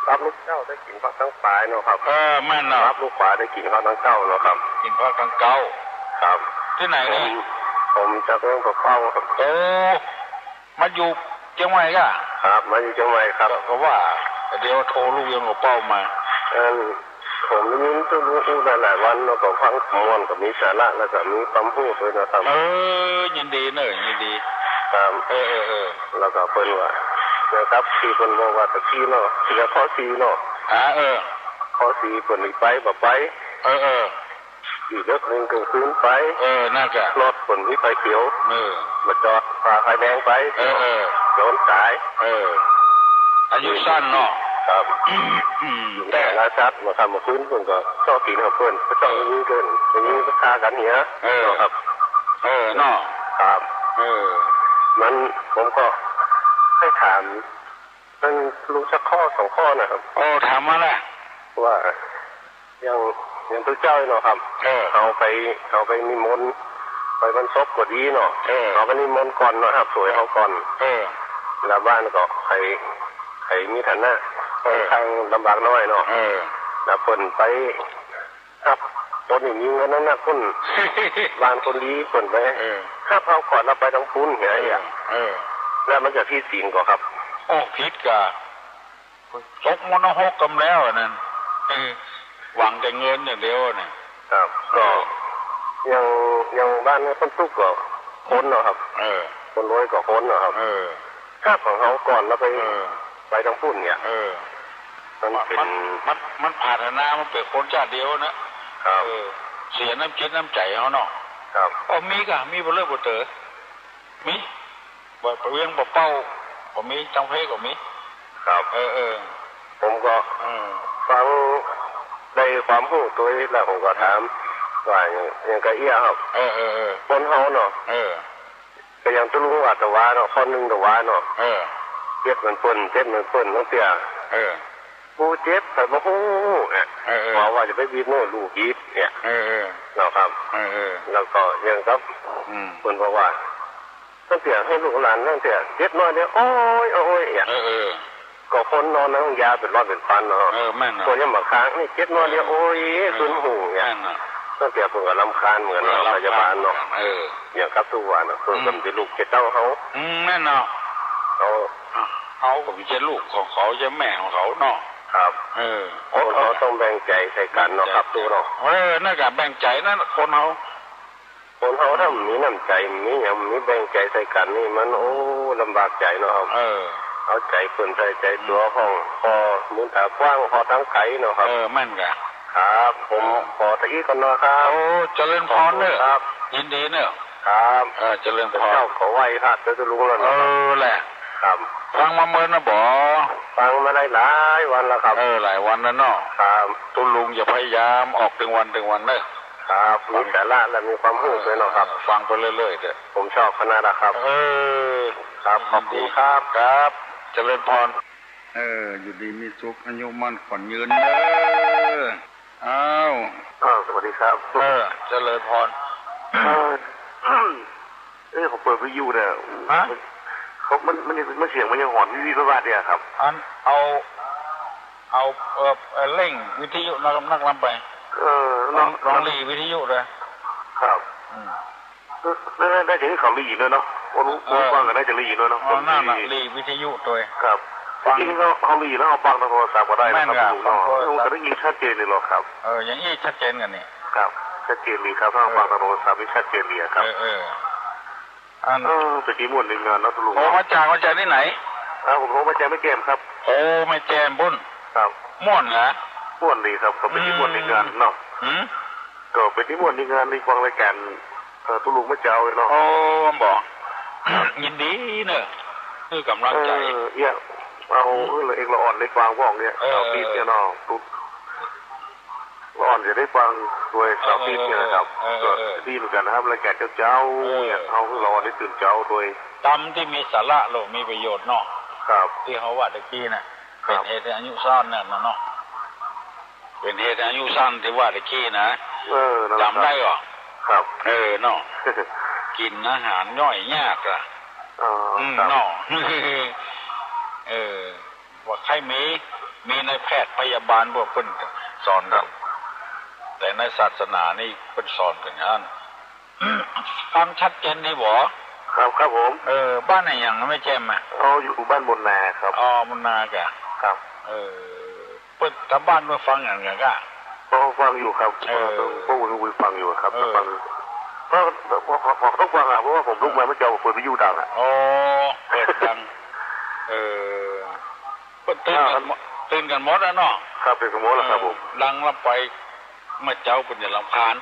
รับลูกเจ้าได้กินผักทั้งปลายเนาะครับแม่นเนาะรับลูกปลาได้กินผักทั้งเก้าเนาะครับกินผักทั้งเก้าครับที่ไหนเนี่ยผมจะเริ่มกับเป้าครับมาอยู่เชียงใหม่ก่ะครับมาอยู่เชียงใหม่ครับเพราะว่าเดี๋ยวโทรลูกยังกับเป้ามาผมได้ยินจะรู้หลายวันแล้วก็ฟังมวนกับมีสาระแล้วก็มีความรู้ด้วยนะครับยินดีเนอะยินดีครับแล้วก็เพิ่นว่านะครับที่เพิ่นบอกว่าตะกี้เนาะที่ข้อ4เนาะข้อ4เพิ่นไปบ่ไปอีกเรื่องนึงก็คืนไปน่าจะรถเพิ่นมีไฟเขียวมาจอดฝ่าไฟแดงไปโดนสายอายุสั้นเนาะครับแต่ละชัดมาทำมาคืนเพิ่นก็ชอบกินของเพิ่นก็ต้องยิงเกินอย่างนี้ก็ฆ่ากันเหี้ยครับเนาะครับมันผมก็ให้ถามมันรู้สักข้อ2ข้อนะครับถามมาแหละว่าอย่างพระเจ้าเนาะครับเอาไปนิมนต์ไปบรรพก็ดีเนาะเอาไปนิมนต์ก่อนเนาะครับสวยเขาก่อนแล้วบ้านก็ใครมีฐานะทางลำบากน้อยเนาะแล้วเพิ่นไปครับคนอย่างนี้เงินนั้นนะคนบ้านคนดีเพิ่นไปถ้าเอาก่อนเราไปต้องพุ้นไงแล้วมันจะที่ศีลก็ครับผิดกะตกมโนหกกำแล้วนั่นหวังแต่เงินอย่างเดียวเนี่ยครับก็ยังบ้านนี้คนทุกข์ก็คนเนาะครับคนรวยก็คนเนาะครับถ้าของเขาก่อนแล้วไปต้องพุ้นเนี่ยมันผ่านนามันเป็นคนชาติเดียวนะเสียน้ำจิตน้ำใจเขาเนาะมีกะมีบ่เลิกบ่เต๋อมีบ่ไปเวียงบ่เป้าบ่มีจังเพก็มีครับผมก็ฟังได้ความรู้ตัวแล้วผมก็ถามว่าอย่างกะเอี้ยครับคนเฮาเนาะก็ยังจะรู้ว่าตะวาเนาะคนนึงตะวาเนาะเจ็บมันเปิ้นตั้งแต่ผู้เจ็บแต่บ่ฮู้เพราะว่าจะไปบีบโน่ลูกบีบเนี่ยเนาะครับแล้วก็ยังครับเพิ่นบอกว่าตั้งแต่ให้ลูกหลานตั้งแต่เจ็บน้อยเนี่ยโอ้ยเนี่ยก็คนนอนในห้องยาเป็นร้อยเป็นพันเนาะแม่นตัวยังมาค้างนี่เจ็บน้อยเนี่ยโอ้ยซุนหูเนี่ย ก็เปรียบเหมือนกับลำคาญเหมือนพยาบาลเนาะอย่างครับทุกวันนะคือผมจะลูกจะเต้าเขาแน่นอนเขาก็เป็นลูกของเขาจะแม่ของเขาเนาะครับเขาต้องแบ่งใจใส่กันเนาะครับตัวเนาะน่าจะแบ่งใจนั่นคนเขาถ้ามีน้ำใจมีอย่างมีแบ่งใจใส่กันนี่มันโอ้ลำบากใจเนาะครับเอาใจคนใส่ใจตัวห้องพอมุนตากว้างพอทั้งไก่เนาะครับแม่นกะครับผมขอตะกี้ก่อนนะครับเจริญพรเนอะครับยินดีเนอะครับเจริญพรเจ้าขอไหว้ครับจะรู้แล้วแหละครับฟังมาเมินนะบ่ฟังมาได้หลายวันแล้วครับหลายวันแล้วเนาะครับตุลุงอย่าพยายามออกถึงวันเนอะครับมีแต่ละและมีความรู้ด้วยเนาะครับฟังไปเรื่อยๆเด้อผมชอบคณะนะครับครับขอบคุณครับครับเจริญพรอยู่ดีมีสุขอายุมั่นขวัญยืนสวัสดีครับเจริญพรผมเปิดวิทยุเนี่ยเขามันเสียงมันยังหอนวิวบ้าเนี่ยครับเอาเร่งวิทยุนักลำไปลองรีวิทยุเลยครับได้ถึงเขารีด้วยเนาะฟังกันได้จะรีด้วยเนาะนั่นรีวิทยุตัวครับจริงๆเขารีแล้วเอาฟังทางโทรศัพท์ก็ได้นะครับลุงเนาะแต่ได้ยินชัดเจนเลยหรอครับอย่างนี้ชัดเจนกันนี่ครับชัดเจนเลยครับถ้าฟังทางโทรศัพท์นี่ชัดเจนเลยครับตะกี้ม่วนในงานนะลุงมาจากที่ไหนผมโทรมาจากไม่แก้มครับไม่แก้มบุญครับม่วนเหรอม่วนดีครับก็เป็นที่ม่วนในงานเนาะก็เป็นที่ม่วนในงานในฟังรายการตุลุงไม่เจ้าเลยเนาะบอกยินดีเนอะคือกำลังใจเอาเองเราอ่อนในฟังว่องเนี่ยสาวปีเนี่ยเนาะตุ๊ดเราอ่อนจะได้ฟังโดยสาวปีเนี่ยนะครับก็ดีเหมือนกันนะครับรายการเจ้าเนี่ยเอาเราอ่อนได้ตื่นเจ้าโดยตำที่มีสาระโลมีประโยชน์เนาะครับที่เขาว่าตะกี้น่ะเป็นเหตุอายุสั้นเนี่ยเนาะเป็นเหตุอายุสั้นที่ว่าตะกี้นะจำได้หรอครับเนาะกินอาหารย่อยยากล่ะเนาะว่าใครมีในแพทย์พยาบาลพวกเพิ่นสอนกันแต่ในศาสนานี่เพิ่นสอนกันอย่างนั้นฟังชัดเจนดีบ่ครับผมบ้านไหนอย่างไม่แจ่มอ่ะอยู่บ้านบนนาครับบนนากะครับเพิ่นทำบ้านเมื่อฟังอย่างเงี้ยก็ฟังอยู่ครับพวกคุณฟังอยู่ครับฟังก็ต้องฟังเพราะว่าผมลุกมาไม่เจอเปิดวิทยุดังเปิดดังตื่นกันหมดแล้วเนาะครับเป็นกันหมดแล้วครับผมดังรับไปเมื่อเจ้าเป็นอย่างลำคาญ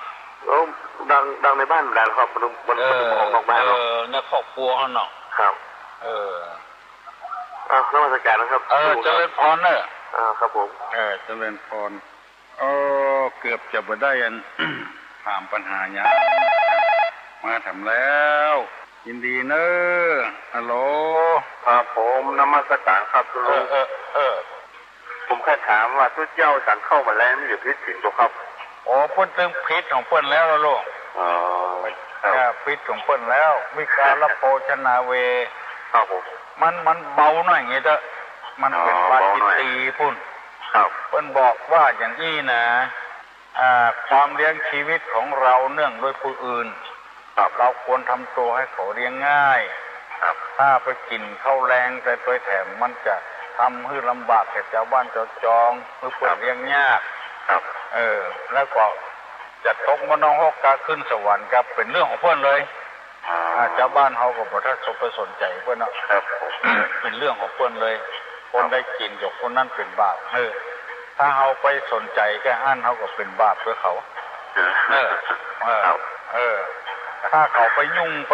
ดังในบ้านดังครับมันออกนอกบ้านเนาะในครอบครัวเขาเนาะครับนมัสการนะครับเจริญพรเนอะครับผมเจริญพรเกือบจะบ่ได้ถามปัญหาเนี้ยมาทำแล้วยินดีเนอะฮัลโหลครับผมนมัสการครับลุงผมแค่ถามว่าทุกเจ้าสั่งเข้ามาแล้วนี่อยู่พิษถึงตัวครับพ้นถึงพิษของเพื่อนแล้วลูกพิษของเพื่อนแล้วมีการรับโภชนาเวครับผมมันเบาหน่อยอย่างงี้เถอะมันเป็นปาจิตตีพุ่นเพื่อนบอกว่าอย่างนี้นะความเลี้ยงชีวิตของเราเนื่องด้วยผู้อื่นเราควรทำตัวให้เขาเลี้ยงง่ายถ้าไปกินข้าวแรงแต่ตัวแถมมันจะทำให้ลำบากแก่ชาวบ้านชาวจองเพื่อเพื่อเลี้ยงยากแล้วก็จะตกมโนหกกาขึ้นสวรรค์ครับเป็นเรื่องของเพื่อนเลยชาวบ้านเขาก็บอกถ้าสนใจเพื่อนเนาะเป็นเรื่องของเพื่อนเลยคนได้กินจากคนนั้นเป็นบาปถ้าเขาไปสนใจแค่อันเขาก็เป็นบาปเพื่อเขาถ้าเขาไปยุ่งไป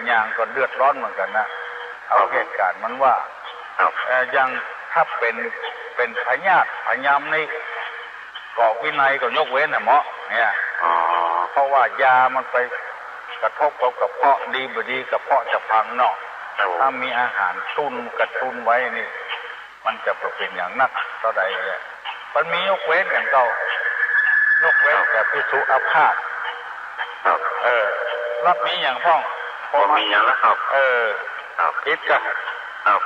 อย่างก็เดือดร้อนเหมือนกันนะเอาเหตุการณ์มันว่ายังถ้าเป็นพญาติพญามนี่กอกวินัยก็ยกเว้นนะหมอเนี่ยเพราะว่ายามันไปกระทบกับกระเพาะดีบ่ดีกระเพาะจะพังเนาะถ้ามีอาหารกระตุ้นไว้นี่มันจะเป็นอย่างนักเท่าใดเนี่ยมันมียกเว้นอย่างเก่ายกเว้นแต่พิสุอาพาธรับมีอย่างพ่องมีอย่างแล้วครับคิดกัน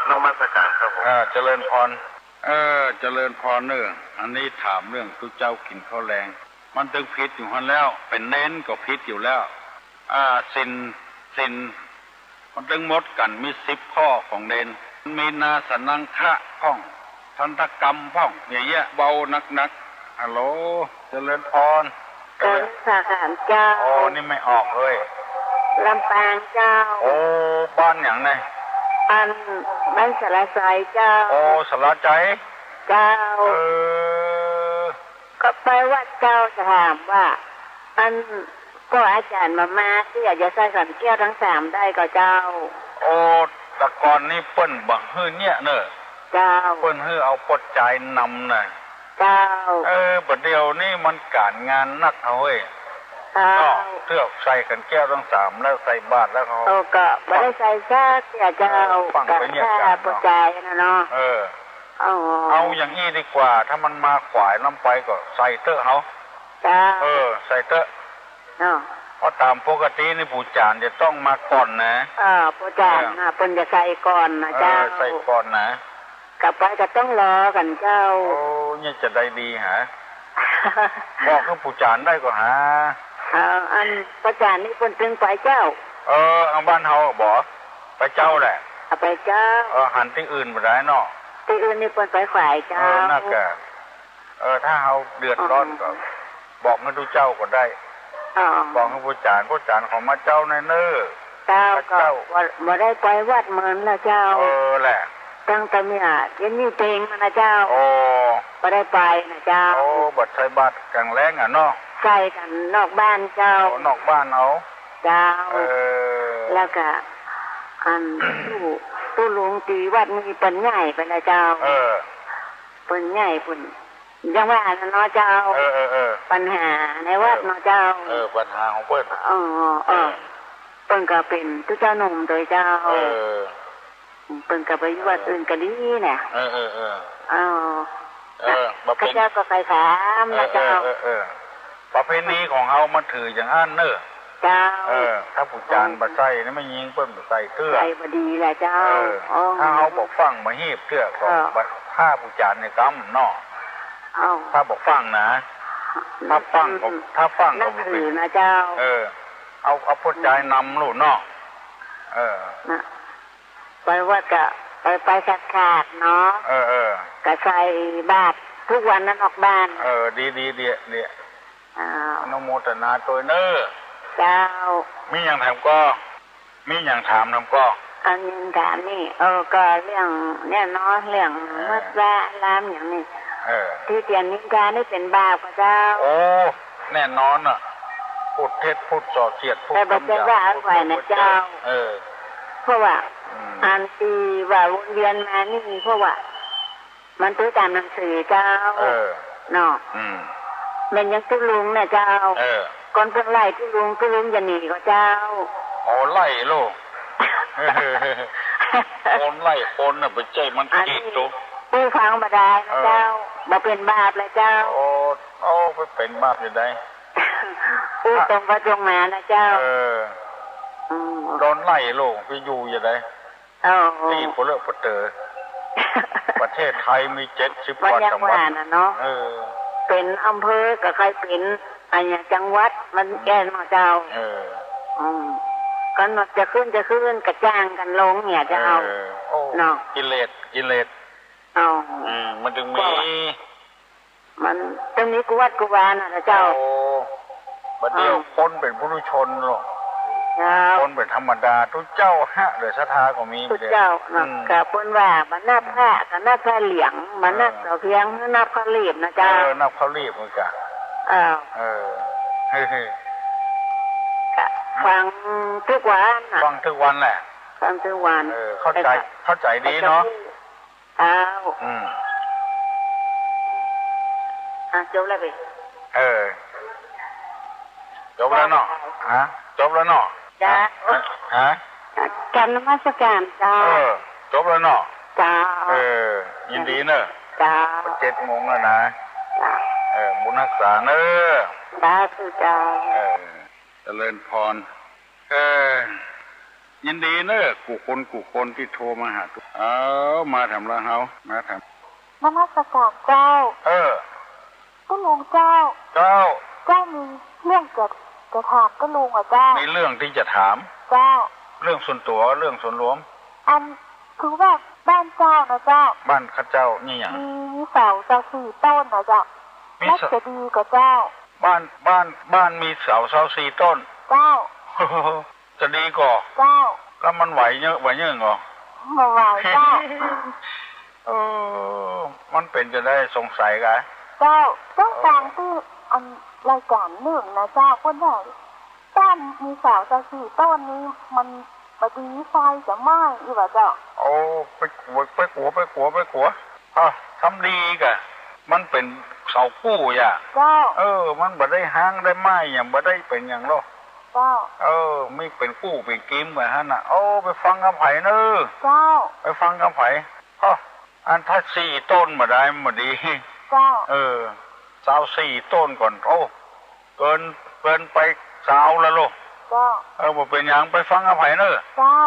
นมัสการครับผมเจริญพรเจริญพรเนอะอันนี้ถามเรื่องทุกเจ้ากินข้าวแรง มันตึงผิดอยู่หันแล้วเป็นเน้นก็ผิดอยู่แล้วสินมันตึงมดกันมี10 ข้อของเน้นมีนาสนังคะพ้องทันตกรรมพ้องอย่างเงี้ยเบานักฮัลโหลเจริญพรการสาขามเจ้าโอ้นี่ไม่ออกเลยลำปางเจ้าโอ้บ้านอย่างไงบ้านสระใจเจ้าโอ้สระใจเจ้าก็ไปวัดเจ้าจะถามว่าก็อาจารย์มาที่อยากจะใส่สันเกี้ยวทั้ง3ได้ก็เจ้าโอ้ตะกอนนี่เปิ้นบังฮื้อเนี่ยเนอะเจ้าเปิ้นฮื้อเอาปดใจนำน่ะเจ้าประเดี๋ยวนี่มันการงานนักเอาเว้ยก็เทือกใส่กันแก้วทั้ง3แล้วใส่บาตรแล้วเขาก็ไม่ได้ใส่ซากเจ้าฟังไปเนี่ยการปดใจนะเนาะเอาอย่างนี้ดีกว่าถ้ามันมาขวายน้ำไปก็ใส่เตอะเขาใส่เตอะเพราะตามปกตินี่ปู่จานจะต้องมาก่อนนะปู่จานนะเพิ่นจะใส่ก่อนนะเจ้าใส่ก่อนนะกลับไปก็ต้องรอกันเจ้าโอ้เนี่ยจะได้ดีฮะบอกให้ปู่จานได้ก็หาปู่จานนี่เพิ่นตึงไปเจ้าเอาบ้านเฮาบอกไปเจ้าแหละไปเจ้าหันที่อื่นบ่ได้เนาะที่อื่นนี่เพิ่นไปฝ่ายเจ้าน่าแก่ถ้าเฮาเดือดร้อนก็บอกให้ดูเจ้าก็ได้บอกให้ผู้จานของมาเจ้าในเน้อเจ้าก็บ่ได้ไปวัดเหมือนละเจ้าแหละตั้งแต่เมียยังนี่เพลงนะเจ้าบ่ได้ไปนะเจ้าบัดใส่บาตรกลางแรงเนาะใส่กันนอกบ้านเจ้านอกบ้านเอาเจ้าแล้วก็ตู้หลวงตีวัดมีปัญใหญ่ไปละเจ้าปัญใหญ่ปุ่นยังว่าเนาะเจ้าปัญหาในวัดเนาะเจ้าปัญหาของเปิ้นเปิ้นก็เป็นทุกเจ้าหนุ่มโดยเจ้าเปิ้นก็ไปวัดอื่นก็ดีเนี่ยก็เจ้าก็ไปถามนะเจ้าประเพณีของเฮามันถืออย่างอันเนอะเจ้าถ้าผู้จานบ่ใส่นี่ไม่ยิงเปิ้นบ่ใส่เตื้อใส่บ่ดีแหละเจ้าถ้าเฮาบอกฟังมาฮีบเตื้อก็บัดถ้าผู้จานในกำเนาะถ้าบอกฟังนะถ้าฟังก็คือนะเจ้าเอาพูดใจนำลูกเนาะไปว่าก็ไปขาดเนาะก็ใส่บาตรทุกวันนั้นออกบ้านดีอนโมทนาตัวเนอเจ้ามีอย่างถามก็มีอย่างถามนำก็อันนึงถามนี่ก็เรื่องเนี่ยเนาะเรื่องมัดละลามอย่างนี้ที่เตียนนิกานี่เป็นบาปพระเจ้าโอ้แน่นอนอ่ะพูดเท็จพูดส่อเสียดพูดแต่บอกจะว่าไหวนะเจ้าเพราะว่าอันที่ว่าวนเวียนมานี่เพราะว่ามันตื้อตามหนังสือเจ้าเนาะมันยังตุ้ลุงนะเจ้าก่อนเพิ่งไล่ตุ้ลุงจะหนีก็เจ้าไล่ลูกคนไล่คนน่ะไปใจมันกีดตัวผู้ฟังมาได้นะเจ้าบ่เป็นบาปเลยเจ้าไปเป็นบาปอยู่ได้ผู้ตรงพระจงมานะเจ้าโดนไล่ลูกไปอยู่อยู่ได้ตีโผล่ปเตอประเทศไทยมี70 กว่าจังหวัดเนาะเป็นอำเภอกับใครเป็นอะไรจังหวัดมันแก่เนาะเจ้าก็จะขึ้นกระจ้างกันลงเนี่ยจะเอาเนาะกิเลสมันถึงมีมันตรงนี้กูวัดกูวานะเจ้าบัดเดียวคนเป็นผู้ชนหรอกคนเป็นธรรมดาทุกเจ้าเดือดศรัทธาก็มีทุกเจ้ากับเพิ่นว่ามันนับผ้ากับนับผ้าเหลียงมันนับเสาเพียงนับผ้ารีบนะเจ้านับผ้ารีบเหมือนกันฟังทุกวันฟังทุกวันแหละฟังทุกวันเข้าใจดีเนาะจบแล้วไปจบแล้วเนาะจบแล้วเนาะจ้าการนมัสการจ้าจบแล้วเนาะจ้ายินดีเนอะจ้า7 โมงแล้วนะบุญรักษาเนอะจ้าคือจ้าเจริญพรยินดีเนอะกูคนที่โทรมาหาทุกมาทำละเฮามาทำนมัสการเจ้าตุ้งลงเจ้าเจ้ จะถามก็ลุงอ่ะเจ้ามีเรื่องที่จะถามเจ้าเรื่องส่วนตัวเรื่องส่วนรวมอันคือแบบบ้านเจ้านะเจ้าบ้านข้าเจ้านี่อย่างมีเสาจะ4 ต้นนะเจ้าน่าจะดีกว่าเจ้าบ้านมีเสา4 ต้นเจ้าจะดีกว่าเจ้าแล้วมันไหวเยอะเหรอไม่ไหวเจ้ามันเป็นจะได้สงสัยกันเจ้าต้องการที่อันรายการหนึ่งนะเจ้าคนไหนบ้านมีเสาจะ4 ต้นนี้มันบดีไฟจะไหม้อีกว่าเจ้าโอ้ไปขัวทำดีกะมันเป็นเสากู้ย่ะเจ้ามันบ่ได้ห้างได้ไหม้อย่างบ่ได้เป็นอย่างหรอกเจ้าไม่เป็นกู้เป็นกิมแบบนั้นน่ะไปฟังคำไผ่เนอะเจ้าไปฟังคำไผ่อันถ้า4 ต้นมาได้มาดีเจ้าเสา4 ต้นก่อนเกินไปเสาแล้วลูกเจ้าบ่เป็นอย่างไปฟังคำไผ่เนอะเจ้า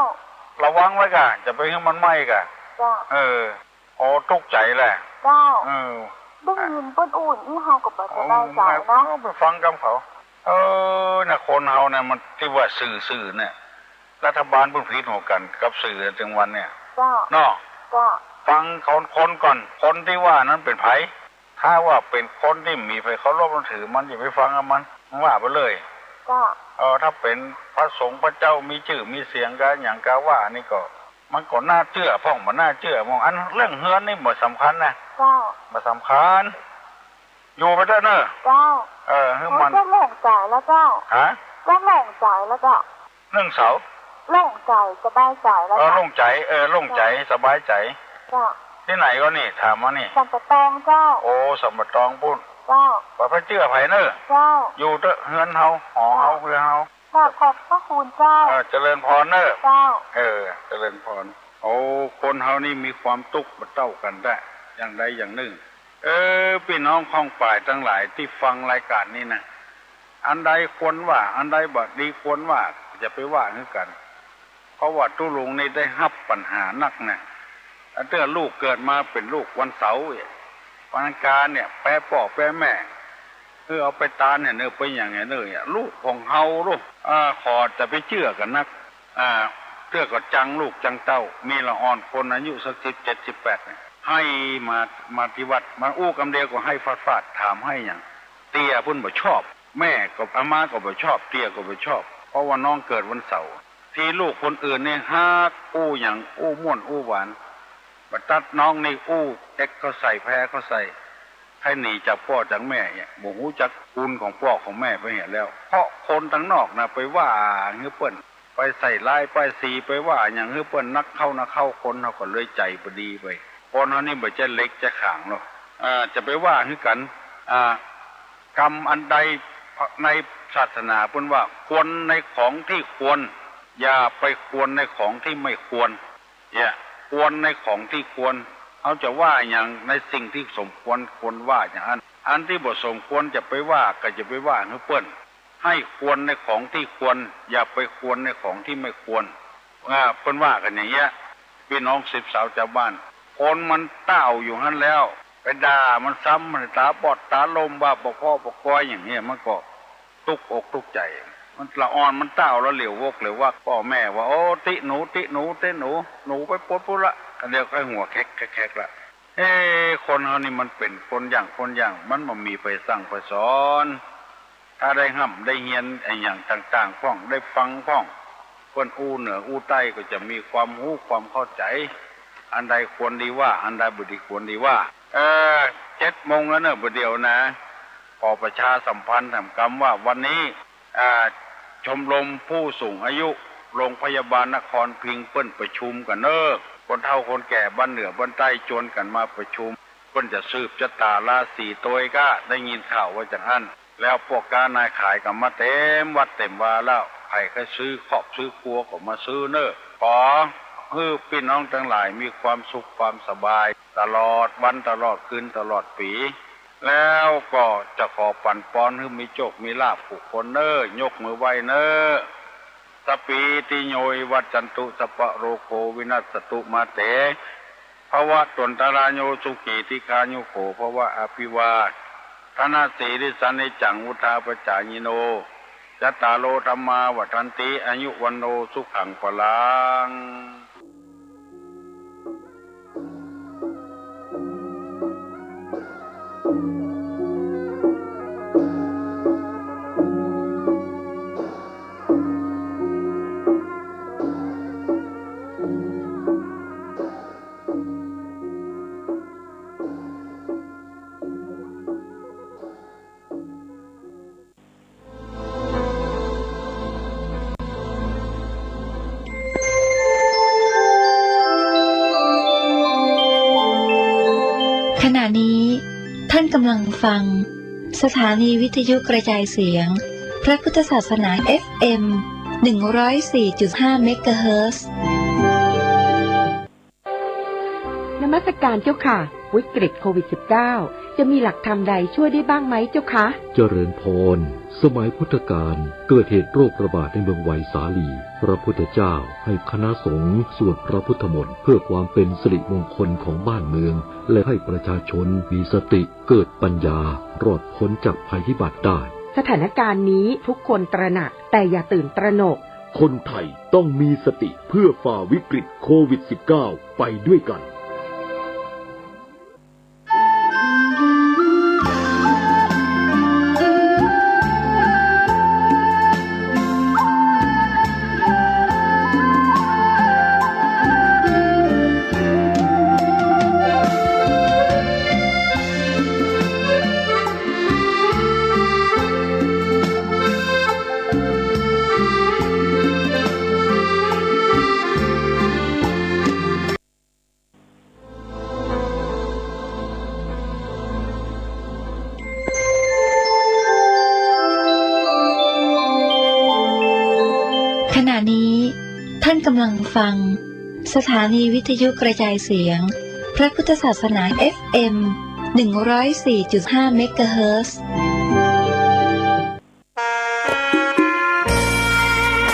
ระวังไว้กะจะไปให้มันไหม้กะเจ้าทุกข์ใจแหละเจ้าได้ยินป้นอุ่นที่เฮากับบ่ได้ใจนะไปฟังคำเขาน่ะคนเฮาเนี่ยมันที่ว่าสื่อเนี่ยรัฐบาลเพิ่นผิดหัวกันกับสื่อจังวันเนี่ยเนาะฟังคนก่อนคนที่ว่านั้นเป็นไผถ้าว่าเป็นคนที่มีไผเคารพนับถือมันอย่าไปฟังกับมันว่าไปเลยถ้าเป็นพระสงฆ์พระเจ้ามีชื่อมีเสียงกันอย่างกาว่านี่ก็มันก็น่าเชื่อพ่องมันน่าเชื่อมองอันเรื่องเฮือนนี่บ่สำคัญนะบ่สำคัญอยู่ไปได้เนอะคือมันก็หลงใจแล้วเจ้าก็หลงใจแล้วเจ้าเรื่องเสาหลงใจสบายใจแล้วหลงใจหลงใจสบายใจที่ไหนก็นี่ถามมานี่สัมปตองเจ้าสัมปตองพูดเจ้าพระเจ้าไผเนอะอยู่เด้อเฮือนเฮาหอเฮาเฮือนเฮาขอบพระคุณเจ้าเจริญพรเนอะเจ้าเจริญพรคนเฮานี่มีความทุกข์บ่เท่ากันได้อย่างใดอย่างหนึ่งพี่น้องข้องฝ่ายทั้งหลายที่ฟังรายการนี้นะอันใดควรว่าอันใดบ่ดีควรว่าจะไปว่าคือกันเพราะว่าตุลุงนี่ได้รับปัญหานักนะเมื่อลูกเกิดมาเป็นลูกวันเสาร์วันอังคารเนี่ยแปรพ่อแปรแม่เอาไปตาเนี่ยไปอย่างไงลูกของเฮาลูกขอจะไปเชื่อกันนักเชื่อก็จังลูกจังเต้ามีละอ่อนคนอายุสัก17 18เนี่ยให้มาที่วัดมาอู้กำเดียวก็ให้ฟาดถามให้อย่างเตี้ยพุ่นบ่ชอบแม่กับอาม่าก็บ่ชอบเตี้ยก็บ่ชอบเพราะว่าน้องเกิดวันเสาร์ที่ลูกคนอื่นเนี่ยฮักอู้อย่างอู้ม่วนอู้หวานบัดตัดน้องนี่อู้เอ็กก็ใส่แพ้ก็ใส่ให้หนีจากพ่อจากแม่เนี่ยบ่ฮู้จักคุณของพ่อของแม่ไปเห็นแล้วเพราะคนทั้งนอกนะไปว่าเฮือเปิ้นไปใส่ลายป้ายสีไปว่าอย่างเฮือเปิ้นนักเข้าคนเฮาก็เลยใจบ่ดีไปคนเฮานี่บ่จะเล็กจะข่างหรอกจะไปว่าคือกันกรรมอันใดในศาสนาเพิ่นว่าควรในของที่ควรอย่าไปควรในของที่ไม่ควรควรในของที่ควรเขาจะว่าอย่างในสิ่งที่สมควรว่าอย่างนั้นอันที่บ่สมควรจะไปว่าก็จะไปว่าคือเปิ้นให้ควรในของที่ควรอย่าไปควรในของที่ไม่ควรเพิ่นว่ากันอย่างเงี้ยพี่น้อง10 สาวชาวบ้านคนมันเต้าอยู่หั่นแล้วไปด่ามันซ้ำมันตาบอดตาลมว่าบ่พ่อบ่ก้อยอย่างเงี้ยมันก็ทุกอกทุกใจมันละอ่อนมันเต้าแล้วเหลียววกเลยว่าพ่อแม่ว่าติหนูเต้หนูไปปลดพุละอันเดียวก็หัวแคกละคนเฮานี่มันเป็นคนอย่างมันบ่มีไปสั่งไปสอนถ้าได้ห้ำได้เฮียนไอ้อย่างต่างๆพ้องได้ฟังพ้องคนอู้เหนืออู้ใต้ก็จะมีความรู้ความเข้าใจอันใดควรดีว่าอันใดบ่ดีควรดีว่า7 โมงแล้วเนอะบ่เดียวนะขอประชาสัมพันธ์ทำกรรมว่าวันนี้ชมรมผู้สูงอายุโรงพยาบาลนครพิงค์เปิ้นประชุมกันเนอะคนเฒ่าคนแก่บ้านเหนือบ้านใต้ชวนกันมาประชุมเปิ้นจะสืบชะตาราศีตัวก็ได้ยินข่าวว่าจังนั้นแล้วพวกการนายขายกันมาเต็มวัดเต็มวาแล้วใครก็ซื้อครอบซื้อครัวก็มาซื้อเนอะขอให้พี่น้องทั้งหลายมีความสุขความสบายตลอดวันตลอดคืนตลอดปีแล้วก็จะขอปั่นป้อนให้มีโชคมีลาภผู้คนเนอะยกมือไหว้เนอะสปีติโยวัจจันตุสัพพะโรโควินัสตุมาเตภวะตนตรายโยสุขีติคายุโขภวะอภิวาทนาสีริสันนิจังวุธาปจายิโน จัตตาโลธรรมาวัฏันติอายุวันโนสุขังพลังขณะนี้ท่านกำลังฟังสถานีวิทยุกระจายเสียงพระพุทธศาสนา FM 104.5 เมกะเฮิรตซ์ นมัสการเจ้าค่ะวิกฤตโควิด -19 จะมีหลักธรรมใดช่วยได้บ้างไหมเจ้าคะเจริญพรสมัยพุทธกาลเกิดเหตุโรคระบาดในเมืองไวสาลีพระพุทธเจ้าให้คณะสงฆ์สวดพระพุทธมนต์เพื่อความเป็นสิริมงคลของบ้านเมืองและให้ประชาชนมีสติเกิดปัญญารอดพ้นจากภัยพิบัติได้สถานการณ์นี้ทุกคนตระหนักแต่อย่าตื่นตระหนกคนไทยต้องมีสติเพื่อฝ่าวิกฤตโควิด -19 ไปด้วยกันขณะนี้ท่านกำลังฟังสถานีวิทยุกระจายเสียงพระพุทธศาสนา FM 104.5 เมกะเฮิรตซ์